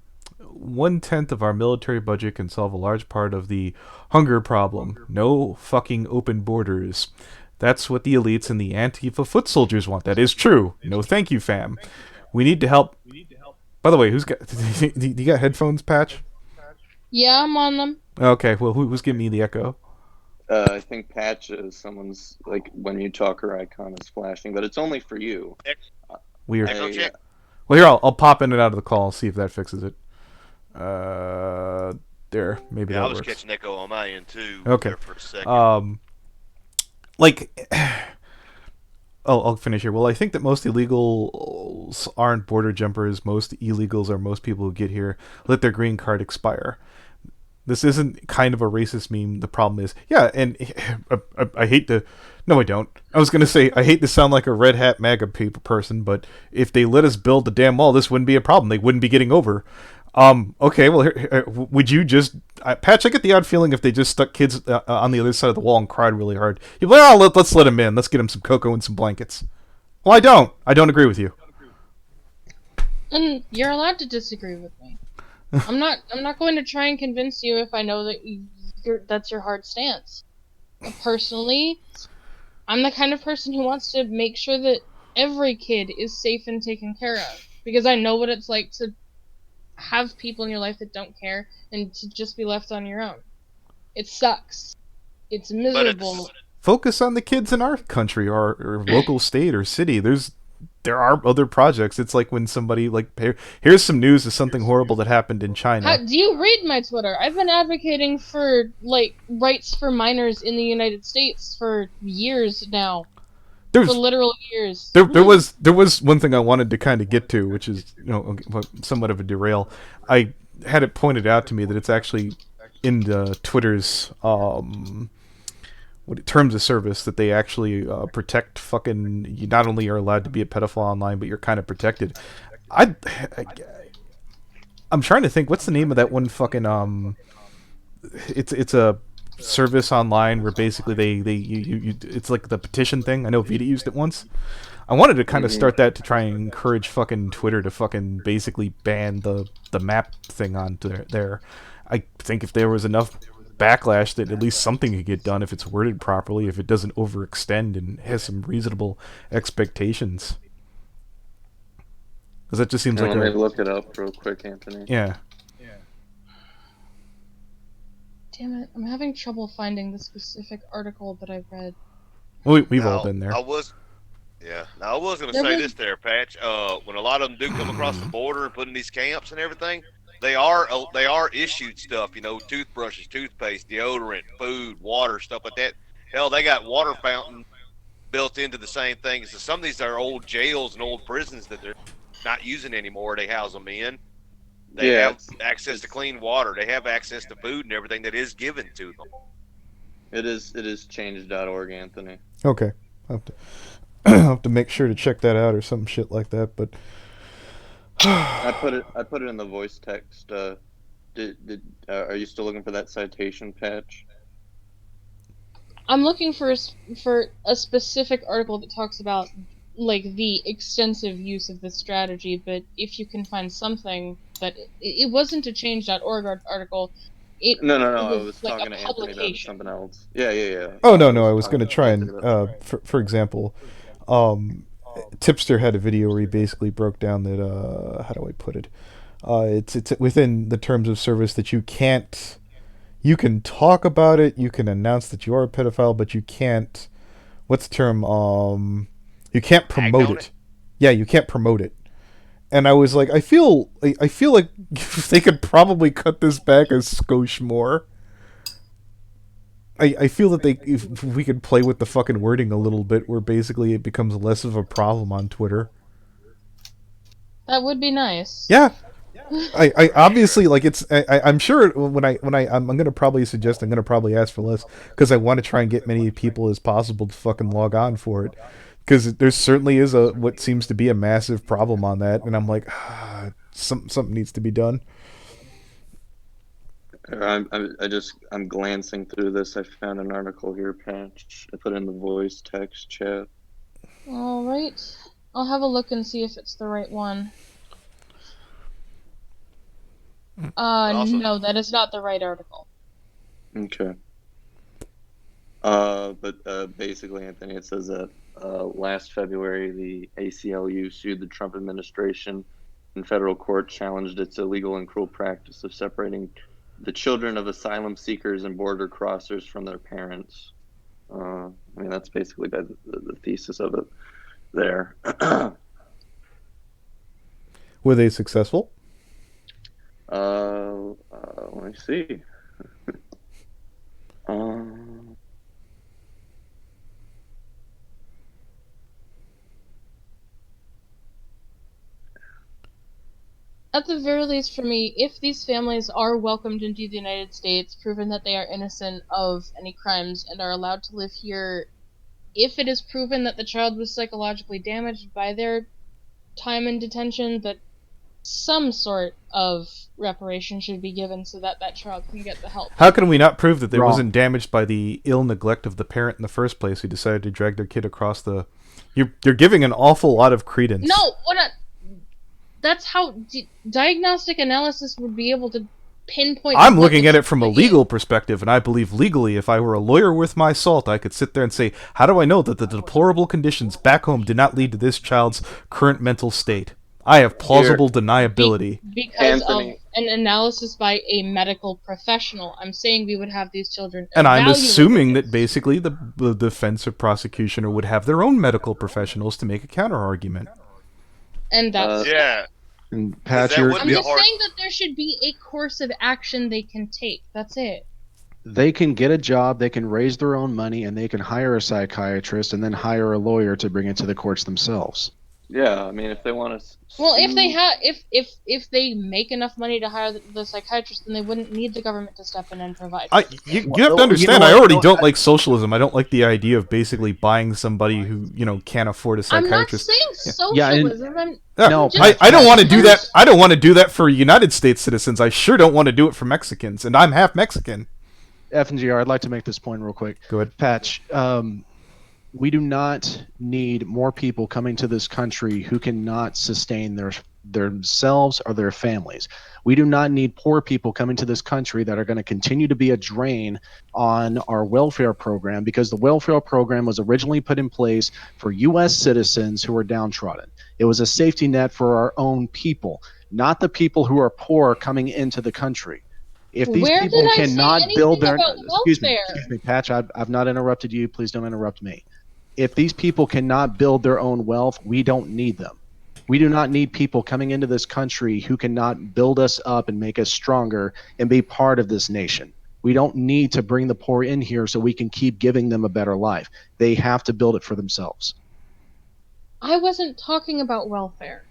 of our military budget can solve a large part of the hunger problem. No fucking open borders. That's what the elites and the Antifa foot soldiers want. That is true. No thank you, fam. We need to help. By the way, who's got... Do you got headphones, Patch? Yeah, I'm on them. Okay, well, who's giving me the echo? I think Patch is someone's, when you talk, her icon is flashing, but it's only for you. Weird. Echo check. Well, here, I'll pop in and out of the call and see if that fixes it. There, maybe that works. I was catching echo on my end, too. Okay. For a second. I'll finish here. Well, I think that most illegals aren't border jumpers. Most illegals are most people who get here, let their green card expire. This isn't kind of a racist meme. The problem is, yeah, and I hate to... No, I don't. I was going to say, I hate to sound like a red hat MAGA person, but if they let us build the damn wall, this wouldn't be a problem. They wouldn't be getting over. Okay, well, would you just... Patch, I get the odd feeling if they just stuck kids on the other side of the wall and cried really hard. You'd be like, let's let them in. Let's get them some cocoa and some blankets. Well, I don't. I don't agree with you. And you're allowed to disagree with me. I'm not going to try and convince you if I know that that's your hard stance. Personally, I'm the kind of person who wants to make sure that every kid is safe and taken care of. Because I know what it's like to have people in your life that don't care and to just be left on your own. It sucks. It's miserable. Focus on the kids in our country or local state or city. There are other projects. It's like when somebody here's some news of something horrible that happened in China. Do you read my Twitter? I've been advocating for rights for minors in the United States for years now. For literal years. There was one thing I wanted to kind of get to, which is somewhat of a derail. I had it pointed out to me that it's actually in the Twitter's terms of service that they actually protect fucking... You not only are allowed to be a pedophile online, but you're kind of protected. I'm trying to think, what's the name of that one fucking... It's a service online where basically you it's like the petition thing. I know Vita used it once. I wanted to kind of start that to try and encourage fucking Twitter to fucking basically ban the map thing on there. I think if there was enough backlash that at least something could get done if it's worded properly, if it doesn't overextend and has some reasonable expectations. Because that just seems like let me look it up real quick, Anthony. Yeah. Damn it, I'm having trouble finding the specific article that I read. Well, we've all been there. I was going to say this there, Patch. When a lot of them do come across the border and put in these camps and everything, they are issued stuff, toothbrushes, toothpaste, deodorant, food, water, stuff like that. Hell, they got water fountain built into the same thing. So some of these are old jails and old prisons that they're not using anymore. They house them in. They have access to clean water. They have access to food and everything that is given to them. It is change.org, Anthony. Okay. I'll have to make sure to check that out or some shit like that. But I put it in the voice text. Are you still looking for that citation, Patch? I'm looking for a specific article that talks about like the extensive use of this strategy, but if you can find something that it wasn't a change.org article, No. it I was was like talking a to Anthony about publication. something else. Yeah. oh no, I was going to talking try Anthony and about for example, Tipster had a video where he basically broke down that how do I put it? It's within the terms of service that you can't. You can talk about it. You can announce that you are a pedophile, but you can't. What's the term? You can't promote it. Yeah, you can't promote it. And I was like, I feel like they could probably cut this back a skosh more. I feel that if we could play with the fucking wording a little bit, where basically it becomes less of a problem on Twitter. That would be nice. Yeah. I obviously like it's I'm sure I'm gonna probably ask for less because I want to try and get many people as possible to fucking log on for it, because there certainly is what seems to be a massive problem on that, and I'm like, something needs to be done. I'm glancing through this. I found an article here, Patch. I put it in the voice text chat. All right, I'll have a look and see if it's the right one. No, that is not the right article. Okay. But basically, Anthony, it says that last February, the ACLU sued the Trump administration in federal court, challenged its illegal and cruel practice of separating the children of asylum seekers and border crossers from their parents. I mean, that's basically the thesis of it there. Were they successful? Let me see. At the very least, for me, if these families are welcomed into the United States, proven that they are innocent of any crimes, and are allowed to live here, if it is proven that the child was psychologically damaged by their time in detention, that some sort of reparation should be given so that that child can get the help. How can we not prove that they wasn't damaged by the ill neglect of the parent in the first place who decided to drag their kid across the... You're giving an awful lot of credence. No, what? That's how diagnostic analysis would be able to pinpoint... I'm looking at it from a legal perspective, and I believe legally, if I were a lawyer worth my salt, I could sit there and say, how do I know that the deplorable conditions back home did not lead to this child's current mental state? I have plausible deniability. Because Anthony. Of an analysis by a medical professional. I'm saying we would have these children and I'm assuming that basically the defense or prosecution would have their own medical professionals to make a counter-argument. And that's... yeah. And Patch, I'm just saying that there should be a course of action they can take. That's it. They can get a job, they can raise their own money, and they can hire a psychiatrist and then hire a lawyer to bring it to the courts themselves. Yeah, I mean, if they want to. Well, if they make enough money to hire the psychiatrist, then they wouldn't need the government to step in and provide. You have to understand. I already don't like socialism. I don't like the idea of basically buying somebody who can't afford a psychiatrist. I'm not saying socialism. I don't want to do that. I don't want to do that for United States citizens. I sure don't want to do it for Mexicans, and I'm half Mexican. F&GR, I'd like to make this point real quick. Go ahead, Patch. We do not need more people coming to this country who cannot sustain themselves or their families. We do not need poor people coming to this country that are going to continue to be a drain on our welfare program, because the welfare program was originally put in place for U.S. citizens who are downtrodden. It was a safety net for our own people, not the people who are poor coming into the country. If these people cannot build their... Excuse me, Patch, I've not interrupted you. Please don't interrupt me. If these people cannot build their own wealth, we don't need them. We do not need people coming into this country who cannot build us up and make us stronger and be part of this nation. We don't need to bring the poor in here so we can keep giving them a better life. They have to build it for themselves. I wasn't talking about welfare.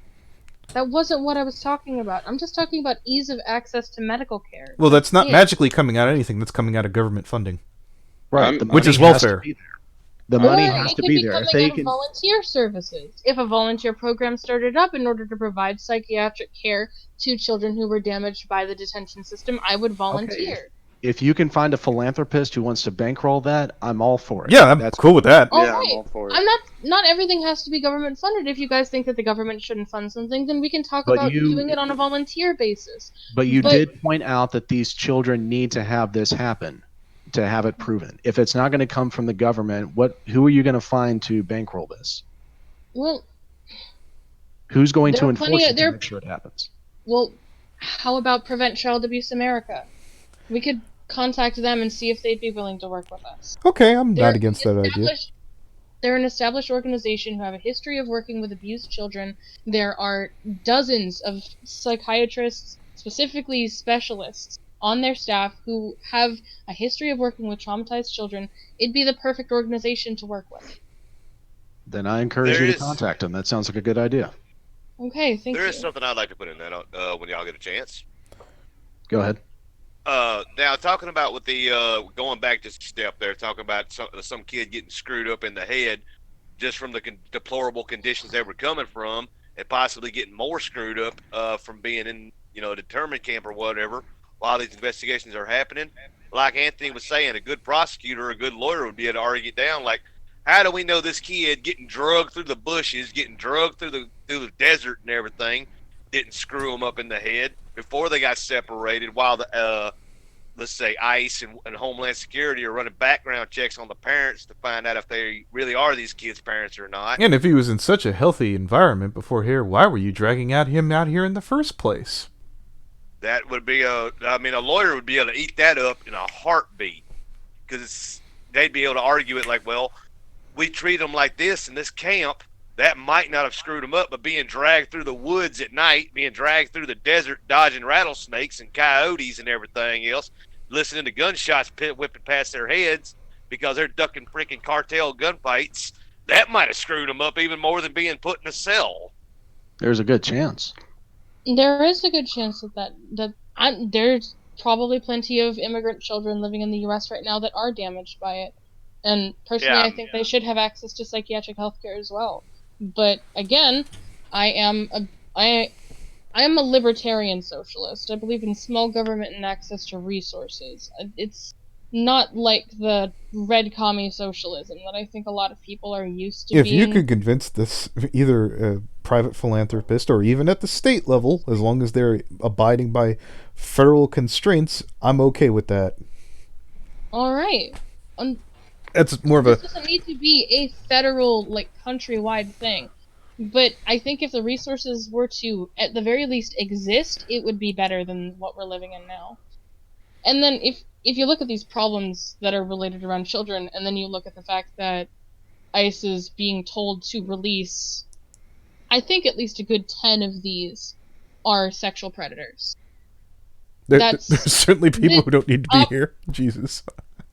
That wasn't what I was talking about. I'm just talking about ease of access to medical care. Well, that's not magically coming out of anything. That's coming out of government funding. Right. Which is welfare. The money has to be there. It could be coming out of volunteer services. If a volunteer program started up in order to provide psychiatric care to children who were damaged by the detention system, I would volunteer. Okay. If you can find a philanthropist who wants to bankroll that, I'm all for it. Yeah, That's cool with that. All Yeah, right. I'm all for it. I'm not everything has to be government funded. If you guys think that the government shouldn't fund something, then we can talk about doing it on a volunteer basis. But you did point out that these children need to have this happen, to have it proven. If it's not going to come from the government, who are you going to find to bankroll this? Well, who's going to enforce it to make sure it happens? Well, how about Prevent Child Abuse America? We could contact them and see if they'd be willing to work with us. Okay, I'm not against that idea. They're an established organization who have a history of working with abused children. There are dozens of psychiatrists, specifically specialists, on their staff who have a history of working with traumatized children. It'd be the perfect organization to work with. Then I encourage you to contact them. That sounds like a good idea. Okay, thank you. There is something I'd like to put in that when y'all get a chance. Go ahead. Now, talking about with the going back just a step there, talking about some kid getting screwed up in the head just from the deplorable conditions they were coming from, and possibly getting more screwed up from being in a determined camp or whatever while these investigations are happening. Like Anthony was saying, a good prosecutor or a good lawyer would be able to argue it down. Like, how do we know this kid getting drugged through the bushes, getting drugged through the desert and everything didn't screw them up in the head before they got separated, while the let's say ICE and Homeland Security are running background checks on the parents to find out if they really are these kids' parents or not. And if he was in such a healthy environment before here, why were you dragging him out here in the first place? That would be a lawyer would be able to eat that up in a heartbeat, because they'd be able to argue it like, well, we treat them like this in this camp. That might not have screwed them up, but being dragged through the woods at night, being dragged through the desert, dodging rattlesnakes and coyotes and everything else, listening to gunshots whipping past their heads because they're ducking freaking cartel gunfights, that might have screwed them up even more than being put in a cell. There's a good chance. There is a good chance there's probably plenty of immigrant children living in the U.S. right now that are damaged by it. And personally, I think they should have access to psychiatric health care as well. But again, I am a libertarian socialist. I believe in small government and access to resources. It's not like the red commie socialism that I think a lot of people are used to. If you could convince this either a private philanthropist or even at the state level, as long as they're abiding by federal constraints, I'm okay with that. All right. That's more of a... This doesn't need to be a federal, countrywide thing. But I think if the resources were to, at the very least, exist, it would be better than what we're living in now. And then if you look at these problems that are related around children, and then you look at the fact that ICE is being told to release, I think at least a good 10 of these are sexual predators. There's certainly people who don't need to be here. Jesus.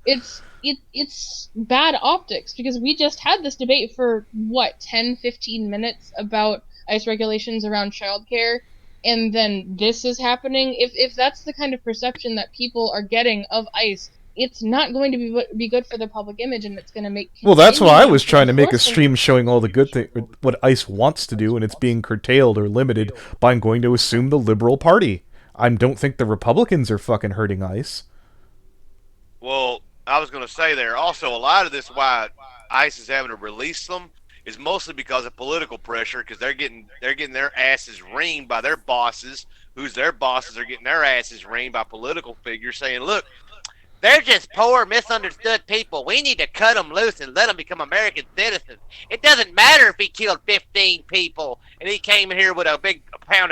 It's bad optics, because we just had this debate for 10-15 minutes about ICE regulations around childcare, and then this is happening. If that's the kind of perception that people are getting of ICE, it's not going to be good for the public image, and it's going to make... Well, that's why I was trying to make a stream showing all the good things, what ICE wants to do, and it's being curtailed or limited by, I'm going to assume, the Liberal Party. I don't think the Republicans are fucking hurting ICE. Well, I was going to say there also, a lot of this why ICE is having to release them is mostly because of political pressure, because they're getting their asses reamed by their bosses, whose their bosses are getting their asses reamed by political figures saying, look, they're just poor, misunderstood people. We need to cut them loose and let them become American citizens. It doesn't matter if he killed 15 people and he came in here with a big pound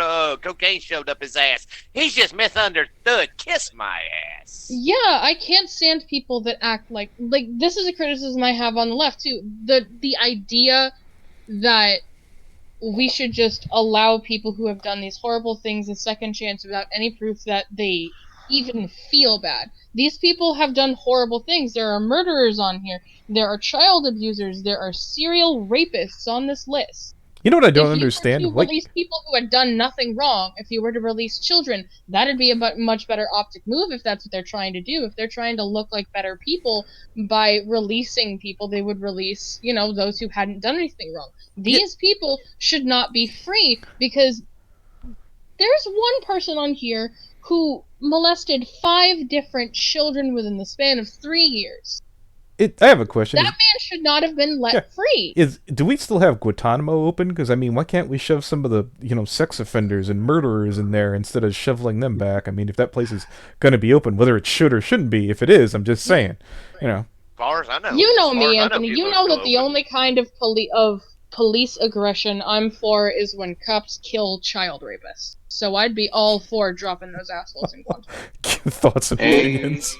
of cocaine shoved up his ass. He's just misunderstood. Kiss my ass. Yeah, I can't stand people that act like this is a criticism I have on the left too. The idea that we should just allow people who have done these horrible things a second chance without any proof that they even feel bad. These people have done horrible things. There are murderers on here. There are child abusers. There are serial rapists on this list. You know what I don't If you understand? were to release people who had done nothing wrong, if you were to release children, that'd be a much better optic move if that's what they're trying to do. If they're trying to look like better people by releasing people, they would release, those who hadn't done anything wrong. These people should not be free because there's one person on here who molested 5 different children within the span of 3 years. I have a question. That man should not have been let free. Do we still have Guantanamo open? Because, I mean, why can't we shove some of the, sex offenders and murderers in there instead of shoveling them back? I mean, if that place is going to be open, whether it should or shouldn't be, if it is, I'm just saying, As far as I know. You know me, Anthony. You know that the only kind of police aggression I'm for is when cops kill child rapists. So I'd be all for dropping those assholes in Guantanamo. Thoughts and opinions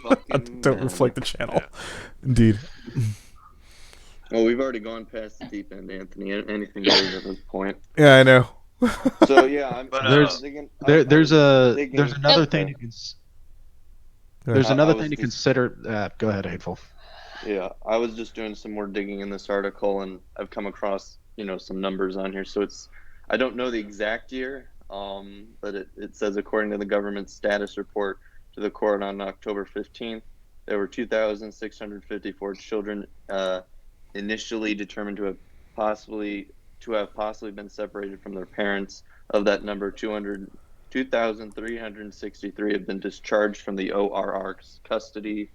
don't reflect the channel. Indeed. Well, we've already gone past the deep end, Anthony. Anything goes at this point. Yeah, I know. So yeah, there's another thing to consider. Go ahead, Hateful. Yeah, I was just doing some more digging in this article, and I've come across some numbers on here. So I don't know the exact year, but it says according to the government status report to the court on October 15th, there were 2,654 children initially determined to have possibly been separated from their parents. Of that number, 2,363 have been discharged from the ORR's custody.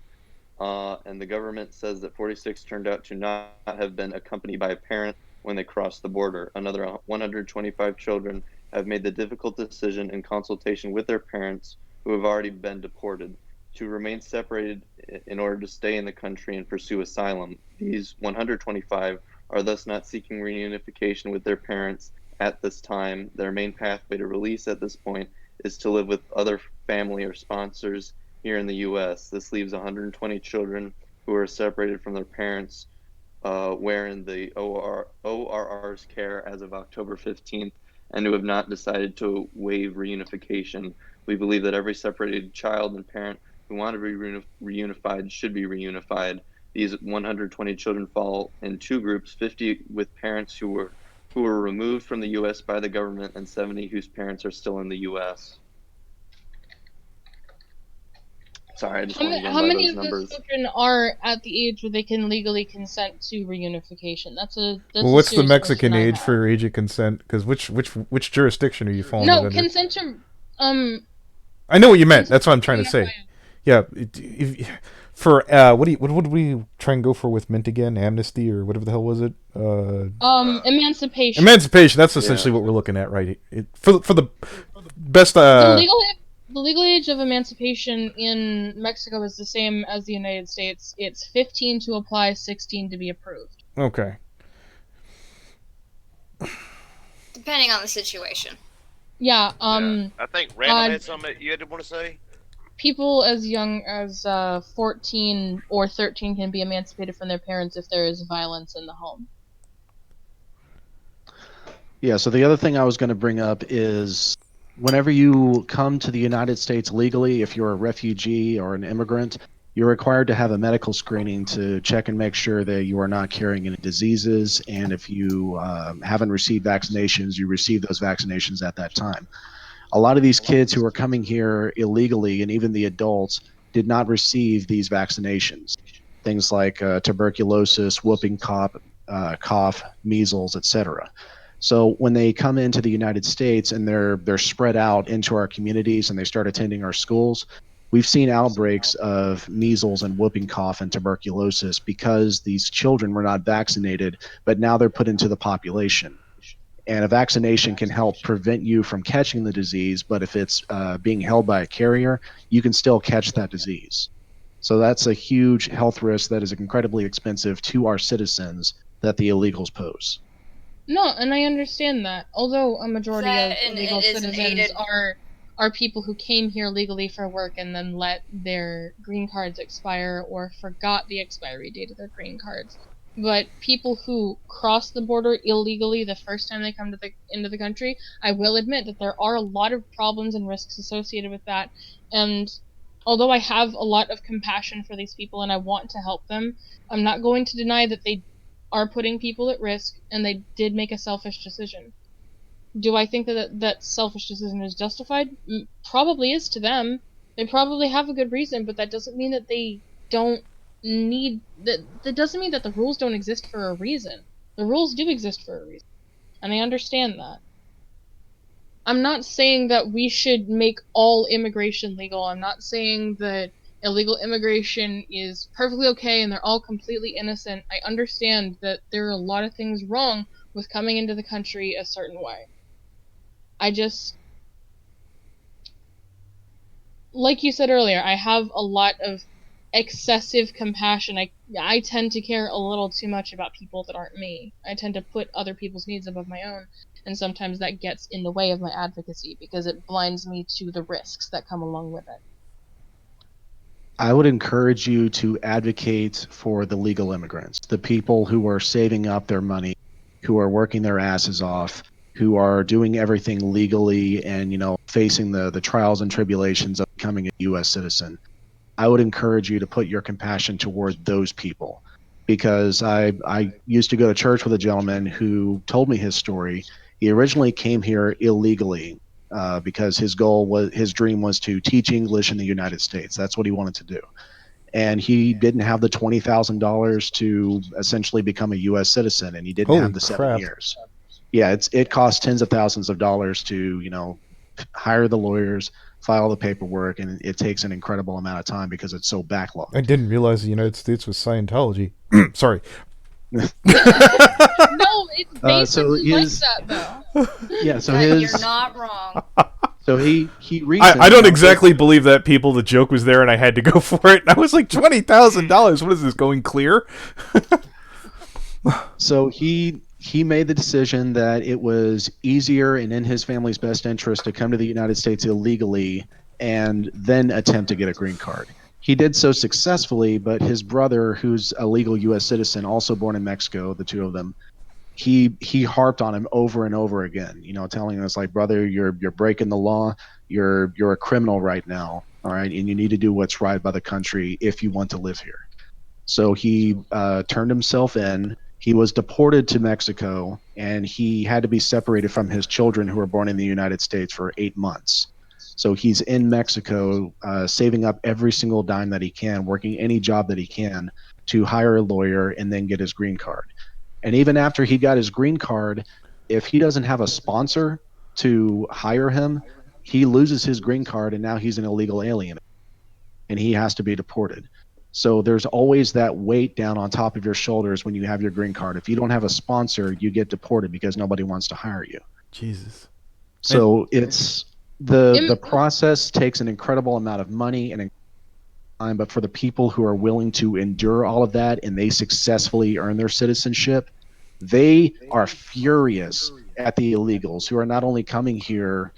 And the government says that 46 turned out to not have been accompanied by a parent when they crossed the border. Another 125 children have made the difficult decision in consultation with their parents who have already been deported to remain separated in order to stay in the country and pursue asylum. These 125 are thus not seeking reunification with their parents at this time. Their main pathway to release at this point is to live with other family or sponsors here in the U.S. This leaves 120 children who are separated from their parents, were in the ORR's care as of October 15th, and who have not decided to waive reunification. We believe that every separated child and parent who want to be reunified should be reunified. These 120 children fall in 2 groups: 50 with parents who were removed from the U.S. by the government, and 70 whose parents are still in the U.S. Sorry, I just want to How many of those children are at the age where they can legally consent to reunification? What's the Mexican age for age of consent? Because which jurisdiction are you falling under? No, consent to I know what you meant. That's what I'm trying to say. Yeah, for what would we try and go for with Mint again? Amnesty or whatever the hell was it? Emancipation. Emancipation. That's essentially what we're looking at, right? For the best. The legal age of emancipation in Mexico is the same as the United States. It's 15 to apply, 16 to be approved. Okay. Depending on the situation. Yeah. I think Random had something you had to want to say. People as young as 14 or 13 can be emancipated from their parents if there is violence in the home. Yeah, so the other thing I was going to bring up is whenever you come to the United States legally, if you're a refugee or an immigrant, you're required to have a medical screening to check and make sure that you are not carrying any diseases. And if you haven't received vaccinations, you receive those vaccinations at that time. A lot of these kids who are coming here illegally, and even the adults, did not receive these vaccinations. Things like tuberculosis, whooping cough, measles, etc. So when they come into the United States and they're spread out into our communities and they start attending our schools, we've seen outbreaks of measles and whooping cough and tuberculosis because these children were not vaccinated, but now they're put into the population. And a vaccination can help prevent you from catching the disease, but if it's being held by a carrier, you can still catch that disease. So that's a huge health risk that is incredibly expensive to our citizens that the illegals pose. No, and I understand that. Although a majority of illegal citizens are people who came here legally for work and then let their green cards expire or forgot the expiry date of their green cards. But people who cross the border illegally the first time they come into the country, I will admit that there are a lot of problems and risks associated with that. And although I have a lot of compassion for these people and I want to help them, I'm not going to deny that they are putting people at risk, and they did make a selfish decision. Do I think that selfish decision is justified? Probably is to them. They probably have a good reason, but that doesn't mean that they don't need... That doesn't mean that the rules don't exist for a reason. The rules do exist for a reason, and I understand that. I'm not saying that we should make all immigration legal. I'm not saying that illegal immigration is perfectly okay and they're all completely innocent. I understand that there are a lot of things wrong with coming into the country a certain way. I just... Like you said earlier, I have a lot of excessive compassion. I tend to care a little too much about people that aren't me. I tend to put other people's needs above my own. And sometimes that gets in the way of my advocacy because it blinds me to the risks that come along with it. I would encourage you to advocate for the legal immigrants, the people who are saving up their money, who are working their asses off, who are doing everything legally and, facing the trials and tribulations of becoming a U.S. citizen. I would encourage you to put your compassion toward those people, because I used to go to church with a gentleman who told me his story. He originally came here illegally because his dream was to teach English in the United States. That's what he wanted to do. And he didn't have the $20,000 to essentially become a U.S. citizen, and he didn't have the 7 years. Yeah, it costs tens of thousands of dollars to, hire the lawyers, file the paperwork, and it takes an incredible amount of time because it's so backlogged. I didn't realize the United States was Scientology. Sorry. No, it's basically like that, though. Yeah, so you're not wrong. So he I don't exactly believe that, people. The joke was there, and I had to go for it. And I was like, $20,000. What is this, going clear? So he made the decision that it was easier and in his family's best interest to come to the United States illegally and then attempt to get a green card. He did so successfully, but his brother, who's a legal U.S. citizen, also born in Mexico, the two of them, he harped on him over and over again, telling us, like, brother, you're breaking the law, you're a criminal right now, all right, and you need to do what's right by the country if you want to live here. So he turned himself in. He was deported to Mexico, and he had to be separated from his children who were born in the United States for 8 months. So he's in Mexico, saving up every single dime that he can, working any job that he can to hire a lawyer and then get his green card. And even after he got his green card, if he doesn't have a sponsor to hire him, he loses his green card, and now he's an illegal alien, and he has to be deported. So there's always that weight down on top of your shoulders when you have your green card. If you don't have a sponsor, you get deported because nobody wants to hire you. Jesus. So it's the process takes an incredible amount of money and time, but for the people who are willing to endure all of that and they successfully earn their citizenship, they are furious at the illegals who are not only coming here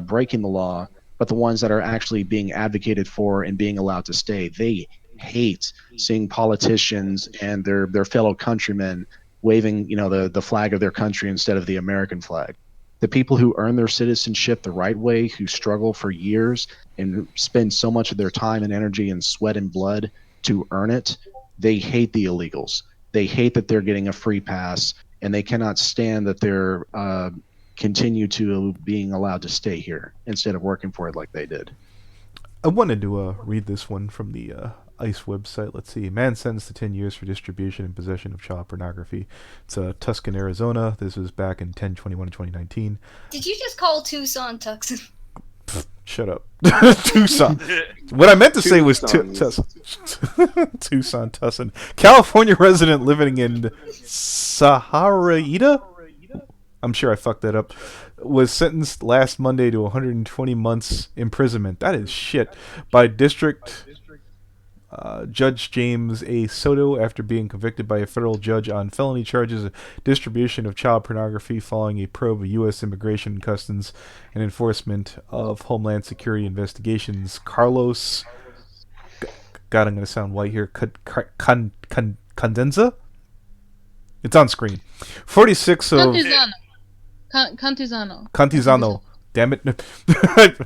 breaking the law, but the ones that are actually being advocated for and being allowed to stay. They hate seeing politicians and their fellow countrymen waving, the flag of their country instead of the American flag. The people who earn their citizenship the right way, who struggle for years and spend so much of their time and energy and sweat and blood to earn it, they hate the illegals. They hate that they're getting a free pass, and they cannot stand that they're continue to being allowed to stay here instead of working for it like they did. I wanted to read this one from the ICE website. Let's see. Man sentenced to 10 years for distribution and possession of child pornography. It's Tucson, Arizona. This was back in 10/21/2019. Did you just call Tucson Tucson? Shut up. Tucson. What I meant to say was Tucson, Tucson. California resident living in Saharita? I'm sure I fucked that up. Was sentenced last Monday to 120 months imprisonment. That is shit. By District Judge James A. Soto after being convicted by a federal judge on felony charges of distribution of child pornography following a probe of U.S. Immigration, Customs, and Enforcement of Homeland Security investigations. Carlos, God, I'm going to sound white here, Condenza? It's on screen. 46 of... Cantizano. Cantizano. damn it. The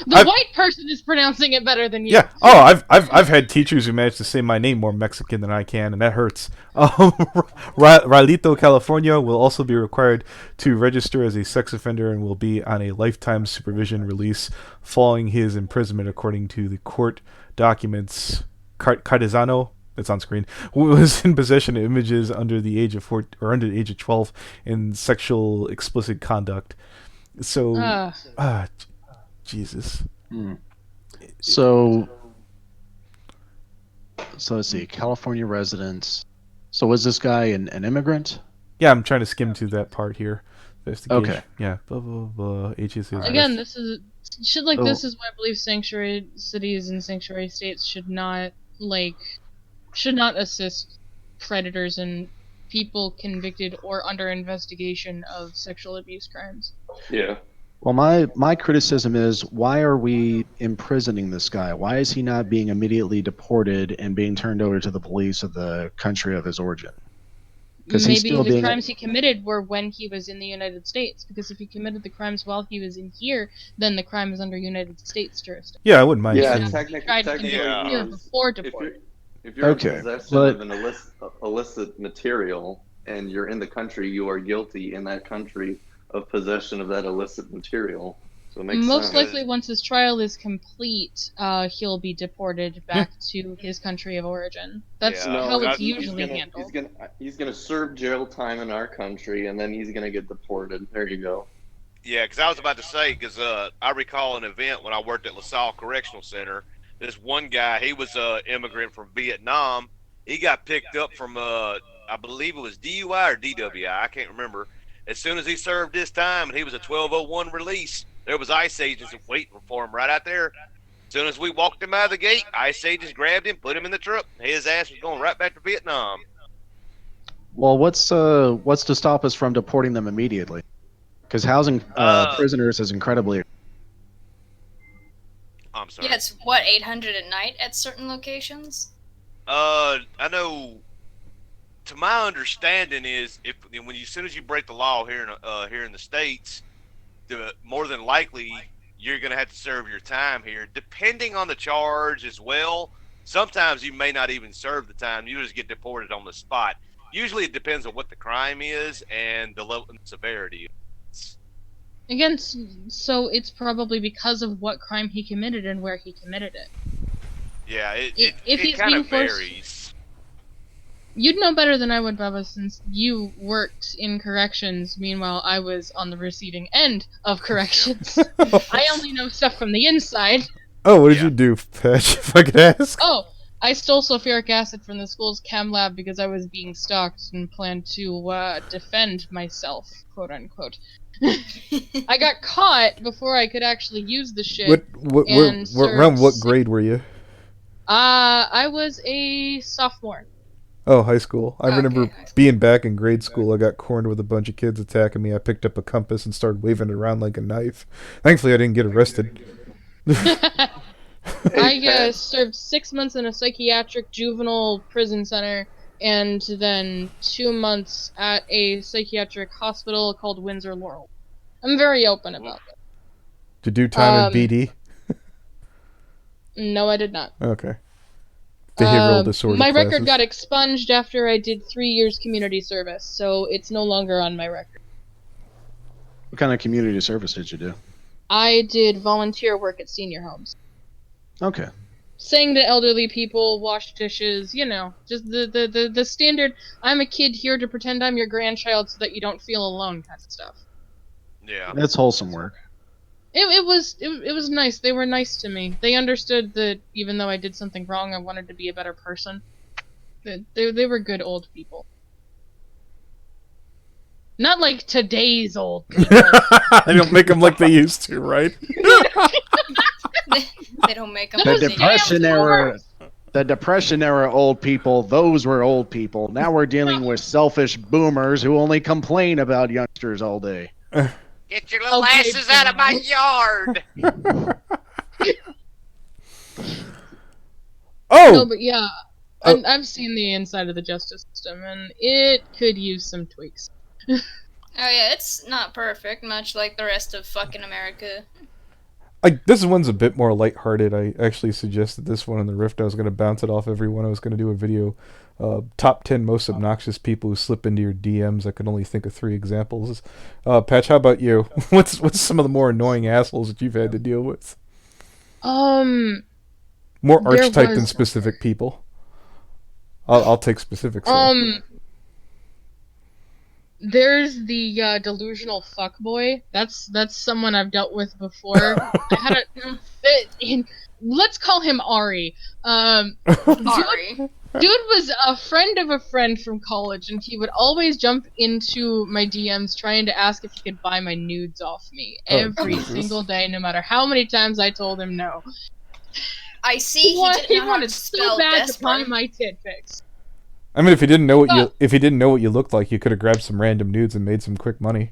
white person is pronouncing it better than you. Yeah. Oh, I've had teachers who managed to say my name more Mexican than I can, and that hurts. Ralito, California will also be required to register as a sex offender and will be on a lifetime supervision release following his imprisonment, according to the court documents. Cardizano, it's on screen, was in possession of images under the age of 14, or under the age of 12 in sexual explicit conduct. So, Jesus. So let's see. California residents. So was this guy an immigrant? Yeah, I'm trying to skim to that part here. Okay. Yeah. Blah, blah, blah. Again, this is shit like this is why I believe sanctuary cities and sanctuary states should not assist predators and people convicted or under investigation of sexual abuse crimes. Yeah. Well, my criticism is, why are we imprisoning this guy? Why is he not being immediately deported and being turned over to the police of the country of his origin? Maybe the crimes he committed were when he was in the United States. Because if he committed the crimes while he was in here, then the crime is under United States jurisdiction. Yeah, I wouldn't mind. Yeah, seeing. technically, here before deported. If you're in possession of an illicit material and you're in the country, you are guilty in that country of possession of that illicit material. So it makes Most sense. likely, once his trial is complete, he'll be deported back to his country of origin. That's how it's usually handled. He's gonna serve jail time in our country, and then he's gonna get deported. There you go. Yeah, because I was about to say, because I recall an event when I worked at LaSalle Correctional Center. This one guy, he was an immigrant from Vietnam. He got picked up from, I believe it was DUI or DWI, I can't remember. As soon as he served his time and he was a 1201 release, there was ICE agents waiting for him right out there. As soon as we walked him out of the gate, ICE agents grabbed him, put him in the truck. His ass was going right back to Vietnam. Well, what's to stop us from deporting them immediately? Because housing prisoners is incredibly. I'm sorry. Yeah, it's what, 800 a night at certain locations? I know. To my understanding is, as soon as you break the law here in the States, more than likely you're going to have to serve your time here, depending on the charge as well. Sometimes you may not even serve the time; you just get deported on the spot. Usually, it depends on what the crime is and the level and severity. Again, so it's probably because of what crime he committed and where he committed it. Yeah, If it he's kind being of forced- varies. You'd know better than I would, Bubba, since you worked in corrections. Meanwhile, I was on the receiving end of corrections. I only know stuff from the inside. Oh, what did you do, Patch, if I could ask? Oh, I stole sulfuric acid from the school's chem lab because I was being stalked and planned to defend myself, quote unquote. I got caught before I could actually use the shit. Around what grade were you? I was a sophomore. Oh, high school. I remember being back in grade school. I got cornered with a bunch of kids attacking me. I picked up a compass and started waving it around like a knife. Thankfully, I didn't get arrested. I served 6 months in a psychiatric juvenile prison center and then 2 months at a psychiatric hospital called Windsor Laurel. I'm very open about that. Did you do time in BD? No, I did not. Okay. Behavioral disorder My classes. record got expunged after I did 3 years community service, so it's no longer on my record. What kind of community service did you do? I did volunteer work at senior homes. Okay. Sang to elderly people, wash dishes, just the standard, I'm a kid here to pretend I'm your grandchild so that you don't feel alone kind of stuff. Yeah. That's wholesome work. It was nice. They were nice to me. They understood that even though I did something wrong, I wanted to be a better person. They were good old people. Not like today's old people. They don't make them like they used to, right? They don't make them. The Depression era old people, those were old people. Now we're dealing with selfish boomers who only complain about youngsters all day. Get your little asses out of my yard! Oh! No, but yeah, I've seen the inside of the justice system, and it could use some tweaks. Oh yeah, it's not perfect, much like the rest of fucking America. This one's a bit more lighthearted. I actually suggested this one in the Rift. I was going to bounce it off everyone. I was going to do a video, top 10 most obnoxious people who slip into your DMs. I could only think of 3 examples. Patch, how about you? What's some of the more annoying assholes that you've had to deal with? More archetype than specific people. I'll take specifics. There's the delusional fuckboy. That's someone I've dealt with before. Let's call him Ari. Ari. Dude was a friend of a friend from college, and he would always jump into my DMs trying to ask if he could buy my nudes off me every single day, no matter how many times I told him no. I see. He wanted so bad to buy my tit pics. I mean, if he didn't know what you looked like, you could have grabbed some random nudes and made some quick money.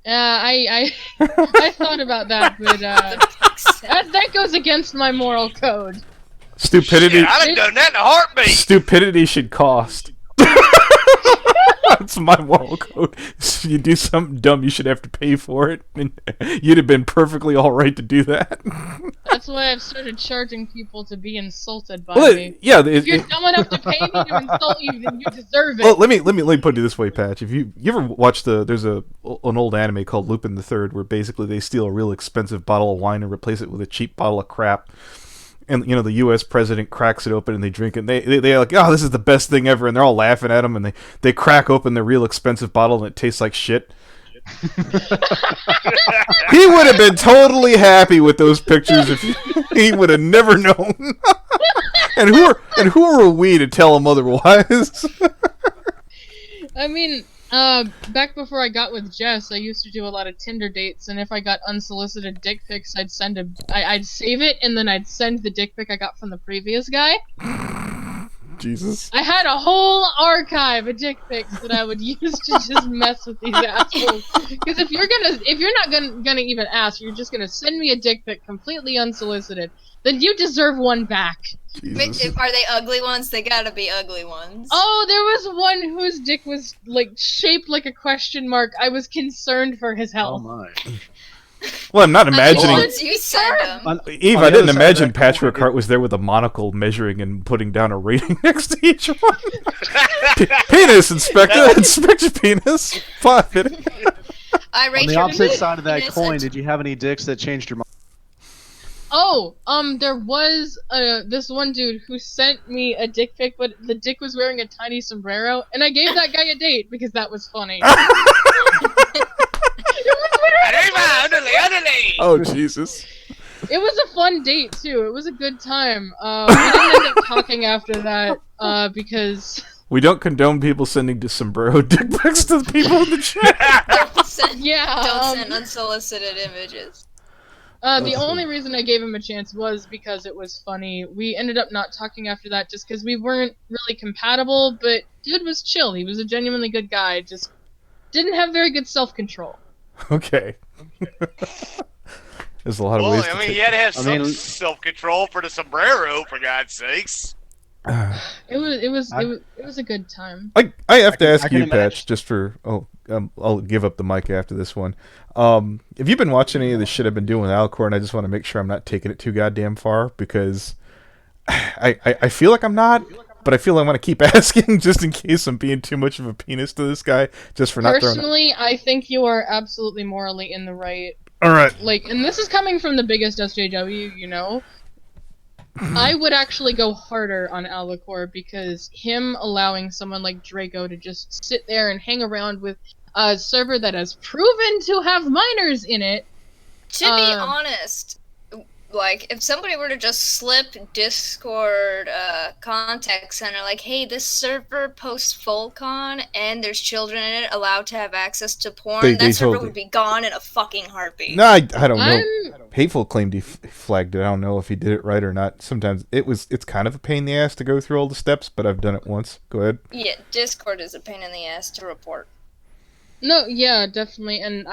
I thought about that, but that goes against my moral code. Stupidity. Shit, I'd have done that in a heartbeat. Stupidity should cost. That's my moral code. If you do something dumb, you should have to pay for it. And you'd have been perfectly alright to do that. That's why I've started charging people to be insulted by me. Yeah, if you're dumb enough to pay me to insult you, then you deserve it. Well, let me put it this way, Patch. If you ever watched there's an old anime called Lupin the Third, where basically they steal a real expensive bottle of wine and replace it with a cheap bottle of crap. And the U.S. president cracks it open and they drink it. And they're like, oh, this is the best thing ever, and they're all laughing at him. And they crack open the real expensive bottle and it tastes like shit. He would have been totally happy with those pictures if he would have never known. and who are we to tell him otherwise? I mean, back before I got with Jess, I used to do a lot of Tinder dates, and if I got unsolicited dick pics, I'd save it, and then I'd send the dick pic I got from the previous guy. Jesus. I had a whole archive of dick pics that I would use to just mess with these assholes. Because if you're not gonna even ask, you're just gonna send me a dick pic completely unsolicited, then you deserve one back. Are they ugly ones? They gotta be ugly ones. Oh, there was one whose dick was shaped like a question mark. I was concerned for his health. Oh my. Well, I'm not imagining. Eve, I didn't imagine Patchwork Heart was there with a monocle measuring and putting down a rating next to each one. Penis, Inspector. Inspect your penis. 5 minutes. On the opposite side of that coin, did you have any dicks that changed your mind? Oh, there was this one dude who sent me a dick pic, but the dick was wearing a tiny sombrero, and I gave that guy a date because that was funny. Oh, Jesus. It was a fun date, too. It was a good time. We didn't end up talking after that, because... We don't condone people sending to sombrero dick pics to the people in the chat. Don't send unsolicited images. The only reason I gave him a chance was because it was funny. We ended up not talking after that just because we weren't really compatible, but dude was chill. He was a genuinely good guy, just didn't have very good self-control. Okay. There's a lot of ways. I mean, you had to have some self-control for the sombrero, for God's sakes. It was a good time. I have to ask you, Patch, just for I'll give up the mic after this one. Have you been watching any of the shit I've been doing with Alcor, and I just want to make sure I'm not taking it too goddamn far, because I feel like I'm not, but I feel I want to keep asking just in case I'm being too much of a penis to this guy, just for not throwing. Personally, I think you are absolutely morally in the right. All right. And this is coming from the biggest SJW, you know. I would actually go harder on Alacor, because him allowing someone like Draco to just sit there and hang around with a server that has proven to have minors in it. To be honest, if somebody were to just slip Discord contact center, hey, this server posts FullCon and there's children in it allowed to have access to porn, that server would be gone in a fucking heartbeat. No, I don't know. Hateful claimed he flagged it. I don't know if he did it right or not. Sometimes it's kind of a pain in the ass to go through all the steps, but I've done it once. Go ahead. Yeah, Discord is a pain in the ass to report. No, yeah, definitely, and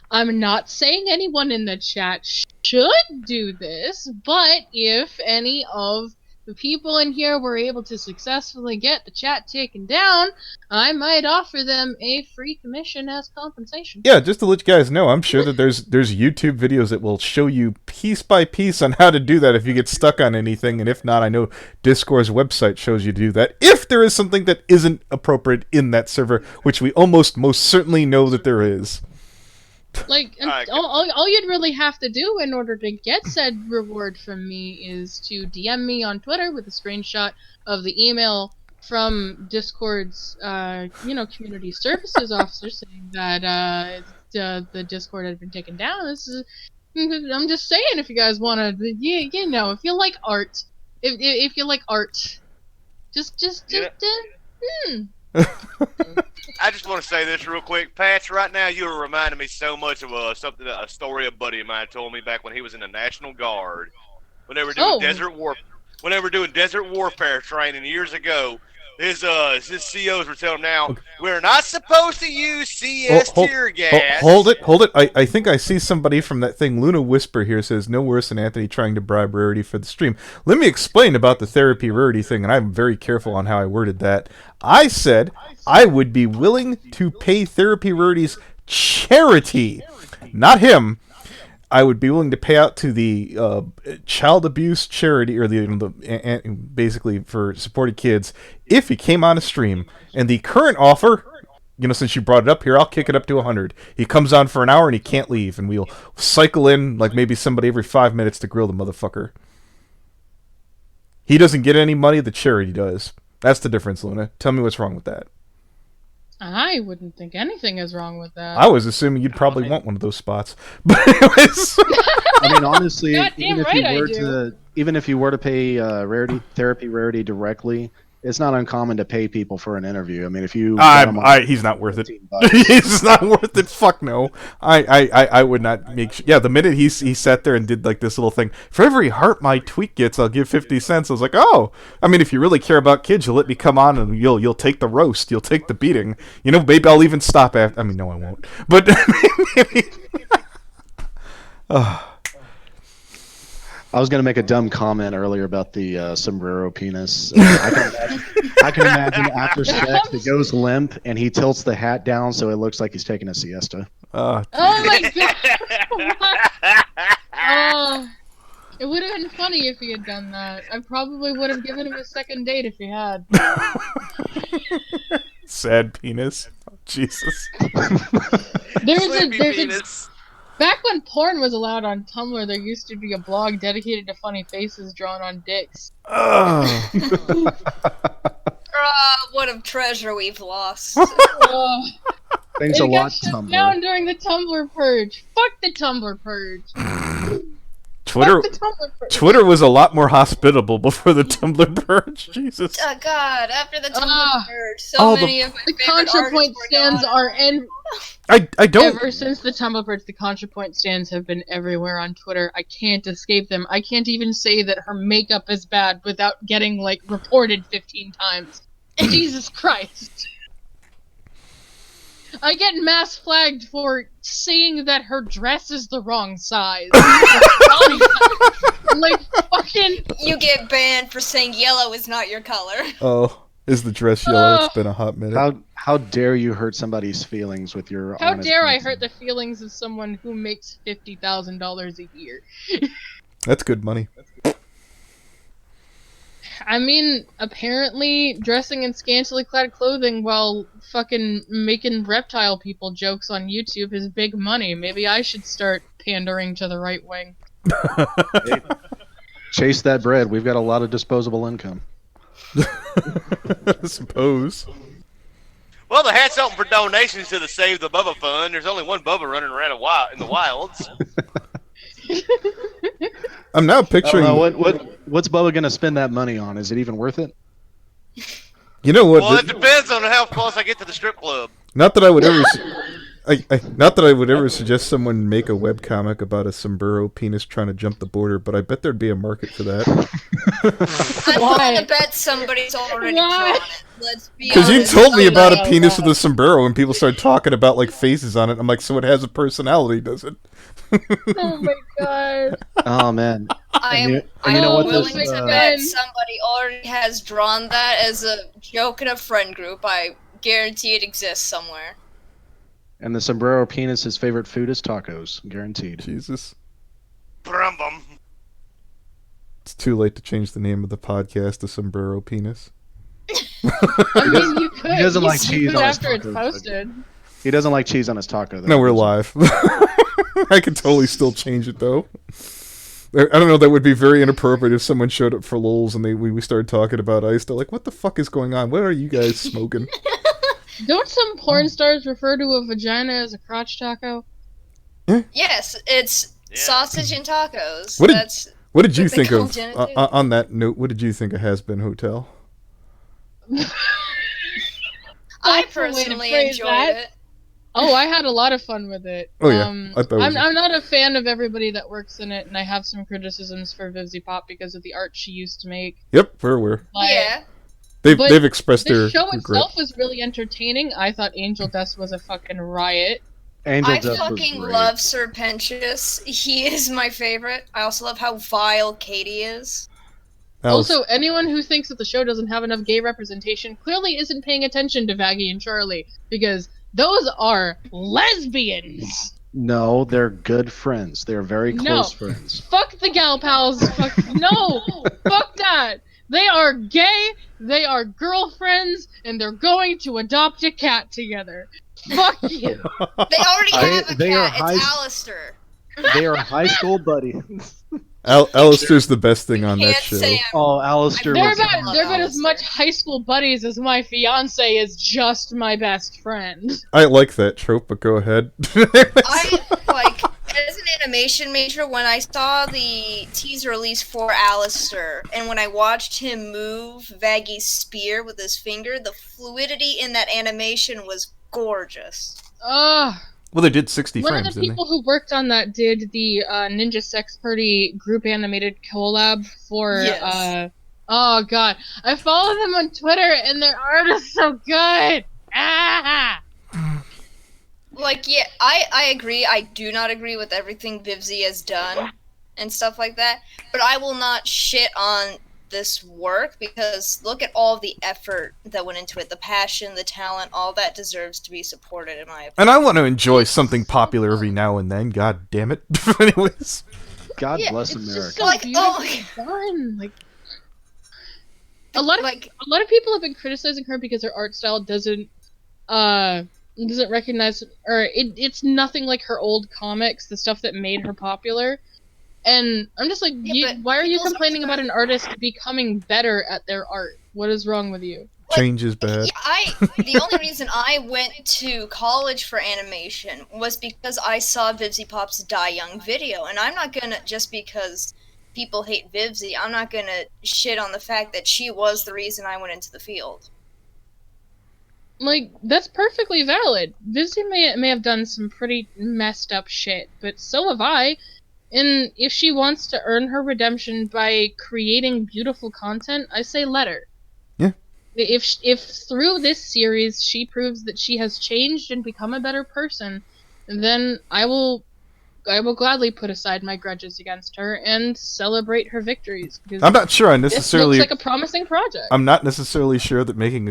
I'm not saying anyone in the chat should do this, but if any of the people in here were able to successfully get the chat taken down, I might offer them a free commission as compensation. Yeah, just to let you guys know, I'm sure that there's YouTube videos that will show you piece by piece on how to do that if you get stuck on anything, and if not, I know Discord's website shows you to do that if there is something that isn't appropriate in that server, which we most certainly know that there is. Like, all you'd really have to do in order to get said reward from me is to DM me on Twitter with a screenshot of the email from Discord's, community services officer saying that the Discord had been taken down. I'm just saying, if you guys want to, if you like art, if you like art, I just want to say this real quick, Patch. Right now, you are reminding me so much of a story a buddy of mine told me back when he was in the National Guard, when they were doing desert warfare training years ago. His COs were telling him now, we're not supposed to use CS tear gas. Hold it. I think I see somebody from that thing. Luna Whisper here says, no worse than Anthony trying to bribe Rarity for the stream. Let me explain about the therapy Rarity thing, and I'm very careful on how I worded that. I said I would be willing to pay Therapy Rarity's charity, not him. I would be willing to pay out to the child abuse charity, or basically for supported kids, if he came on a stream. And the current offer, since you brought it up here, I'll kick it up to 100. He comes on for an hour and he can't leave, and we'll cycle in like maybe somebody every 5 minutes to grill the motherfucker. He doesn't get any money, the charity does. That's the difference, Luna. Tell me what's wrong with that. I wouldn't think anything is wrong with that. I was assuming you'd probably want one of those spots. But anyways. I mean, honestly, even if you were to pay Therapy Rarity directly, it's not uncommon to pay people for an interview. I mean, if you... he's not worth it. He's not worth it. Fuck no. I would not make... Yeah, the minute he sat there and did like this little thing, for every heart my tweet gets, I'll give 50 cents. I was like, oh. I mean, if you really care about kids, you'll let me come on and you'll take the roast. You'll take the beating. Maybe I'll even stop after... I mean, no, I won't. But... maybe... I was going to make a dumb comment earlier about the sombrero penis. I can imagine after sex it goes limp and he tilts the hat down so it looks like he's taking a siesta. Oh my god! It would have been funny if he had done that. I probably would have given him a second date if he had. Sad penis. Oh, Jesus. Back when porn was allowed on Tumblr, there used to be a blog dedicated to funny faces drawn on dicks. What a treasure we've lost. Thanks a lot, Tumblr. Down during the Tumblr purge. Fuck the Tumblr purge. Twitter was a lot more hospitable before the Tumblr purge. Jesus. Oh God! After the Tumblr purge, so many of my favorite ContraPoint stands are in. I don't. Ever since the Tumblr purge, the ContraPoint stands have been everywhere on Twitter. I can't escape them. I can't even say that her makeup is bad without getting reported 15 times. Jesus Christ. I get mass flagged for saying that her dress is the wrong size. Fucking... You get banned for saying yellow is not your color. Oh, is the dress yellow? It's been a hot minute. How dare you hurt somebody's feelings with your How dare I hurt the feelings of someone who makes $50,000 a year? That's good money. I mean, apparently dressing in scantily clad clothing while fucking making reptile people jokes on YouTube is big money. Maybe I should start pandering to the right wing. Hey, chase that bread. We've got a lot of disposable income. I suppose. Well, the hat's open for donations to the Save the Bubba Fund. There's only one Bubba running around in the wilds. I'm now picturing... What's Bubba going to spend that money on? Is it even worth it? You know what? Well, it depends on how close I get to the strip club. Not that I would ever... not that I would ever suggest someone make a webcomic about a sombrero penis trying to jump the border, but I bet there'd be a market for that. I'm willing to bet somebody's already drawn it. Let's be honest. Because you told me about a penis with a sombrero, and people started talking about faces on it. I'm like, so it has a personality, does it? Oh my god. Oh man. I am, you I know am what willing this, to bet somebody already has drawn that as a joke in a friend group. I guarantee it exists somewhere. And the sombrero penis's favorite food is tacos, guaranteed. Jesus. Brumbum. It's too late to change the name of the podcast to Sombrero Penis. I mean, you could. He doesn't You like cheese on his after it's tacos. posted. He doesn't like cheese on his taco. No, we're live. I could totally still change it though. I don't know. That would be very inappropriate if someone showed up for lulz and we started talking about ice. They're like, "What the fuck is going on? What are you guys smoking?" Don't some porn stars refer to a vagina as a crotch taco? Yes, it's sausage and tacos. What did you think call of genitalia. on that note? What did you think of Has Been Hotel? I That's the way to personally phrase enjoyed that. it. Oh, I had a lot of fun with it. Oh, yeah. I thought it was- I'm not a fan of everybody that works in it, and I have some criticisms for Vivzy Pop because of the art she used to make. Yep, we're aware. But Yeah. They've expressed the their show regret. itself was really entertaining. I thought Angel Dust was a fucking riot. Angel I Dust was fucking great. love Serpentious. He is my favorite. I also love how vile Katie is. Alice- Also, anyone who thinks that the show doesn't have enough gay representation clearly isn't paying attention to Vaggie and Charlie, because those are lesbians. No, they're good friends. They're very close friends. Fuck the gal pals. Fuck no. Fuck that. They are gay. They are girlfriends, and they're going to adopt a cat together. Fuck you. They already have a they are cat. high- It's Alistair. They are high school buddies. Alistair's the best thing on that Can't show. say Oh, Alistair They're was about as much high school buddies as my fiance is just my best friend. I like that trope, but go ahead. I like as an animation major when I saw the teaser release for Alistair, and when I watched him move Vaggie's spear with his finger, the fluidity in that animation was gorgeous. Ugh. Well, they did 60 One frames, of the didn't people who worked on that did the Ninja Sex Party group animated collab for Yes. oh god. I follow them on Twitter and their art is so good. Ah! Like, yeah, I agree. I do not agree with everything Vivzy has done and stuff like that, but I will not shit on this work because look at all the effort that went into it, the passion, the talent, all that deserves to be supported in my opinion. And I want to enjoy something popular every now and then, god damn it. Anyways. God Yeah, bless it's America. just so Like, oh beautifully done. Like a lot of people have been criticizing her because her art style doesn't recognize, or it's nothing like her old comics, the stuff that made her popular. And I'm just like, why are you complaining about an artist becoming better at their art? What is wrong with you? Change is bad. Yeah, the only reason I went to college for animation was because I saw Vivzy Pop's Die Young video, and I'm not gonna, just because people hate Vivzy, I'm not gonna shit on the fact that she was the reason I went into the field. Like, that's perfectly valid. Vivzy may have done some pretty messed up shit, but so have I. And if she wants to earn her redemption by creating beautiful content, I say let her. Yeah. If through this series she proves that she has changed and become a better person, then I will gladly put aside my grudges against her and celebrate her victories. Because I'm not sure I this necessarily... looks like a promising project. I'm not necessarily sure that making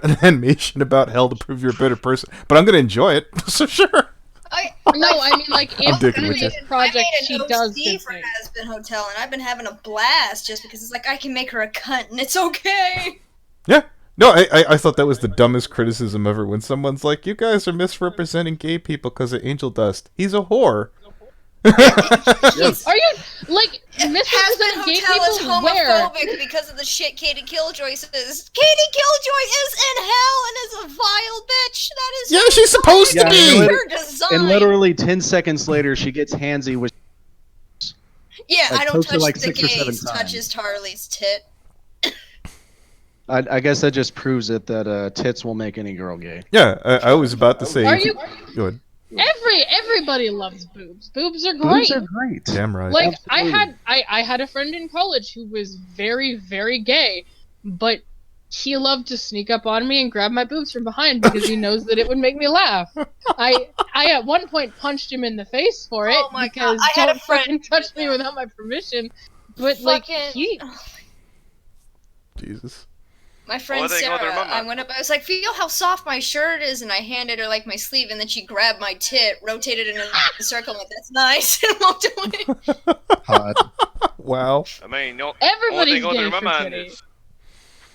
an animation about hell to prove you're a better person, but I'm going to enjoy it, so sure. I mean, like, I'm if digging through with this you. project she does OC good for things. Has Been Hotel, and I've been having a blast just because it's like I can make her a cunt, and it's okay. Yeah. No, I thought that was the dumbest criticism ever when someone's like, you guys are misrepresenting gay people because of Angel Dust. He's a whore. Yes. Are you, like, Has Been misrepresenting gay Hotel is people where? homophobic because of the shit Katie Killjoy says. Katie Killjoy is in hell and is a vile bitch. That is Yeah, she's supposed to Yeah, be. her design. And literally 10 seconds later, she gets handsy with... Yeah, like, I don't posted touch like the 6 or 7 gays. times. Touches Tarly's tit. I guess that just proves it that tits will make any girl gay. Yeah, I was about to say... Are you? Go ahead. Everybody loves boobs. Boobs are great. Boobs are great. Damn right. Like, Absolutely. I had a friend in college who was very, very gay, but he loved to sneak up on me and grab my boobs from behind because he knows that it would make me laugh. I at one point punched him in the face for it because don't fucking touch me without my permission. But Jesus. My friend Sarah, I went up, I was like, feel how soft my shirt is, and I handed her like my sleeve, and then she grabbed my tit, rotated it in a circle, like, that's nice, and walked away. Hot. Wow. I mean, the everybody's only thing going through my gay mind titty. is,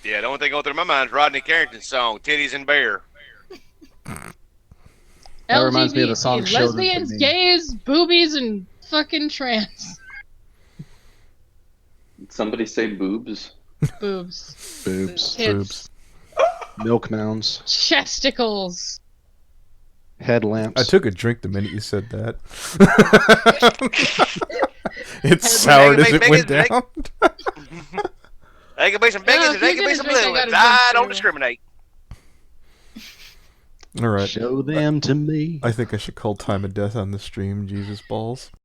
the only thing going through my mind is Rodney Carrington's song, Titties and Bear. That reminds me of the song LGBT, lesbians, gays, boobies, and fucking trans. Did somebody say boobs? Boobs. Boobs. Tits. Milk mounds. Chesticles. Headlamps. I took a drink the minute you said that. It soured as it went down. They can be some biggins, they can be some little ones. I don't discriminate. All right. Show them to me. I think I should call time of death on the stream. Jesus balls.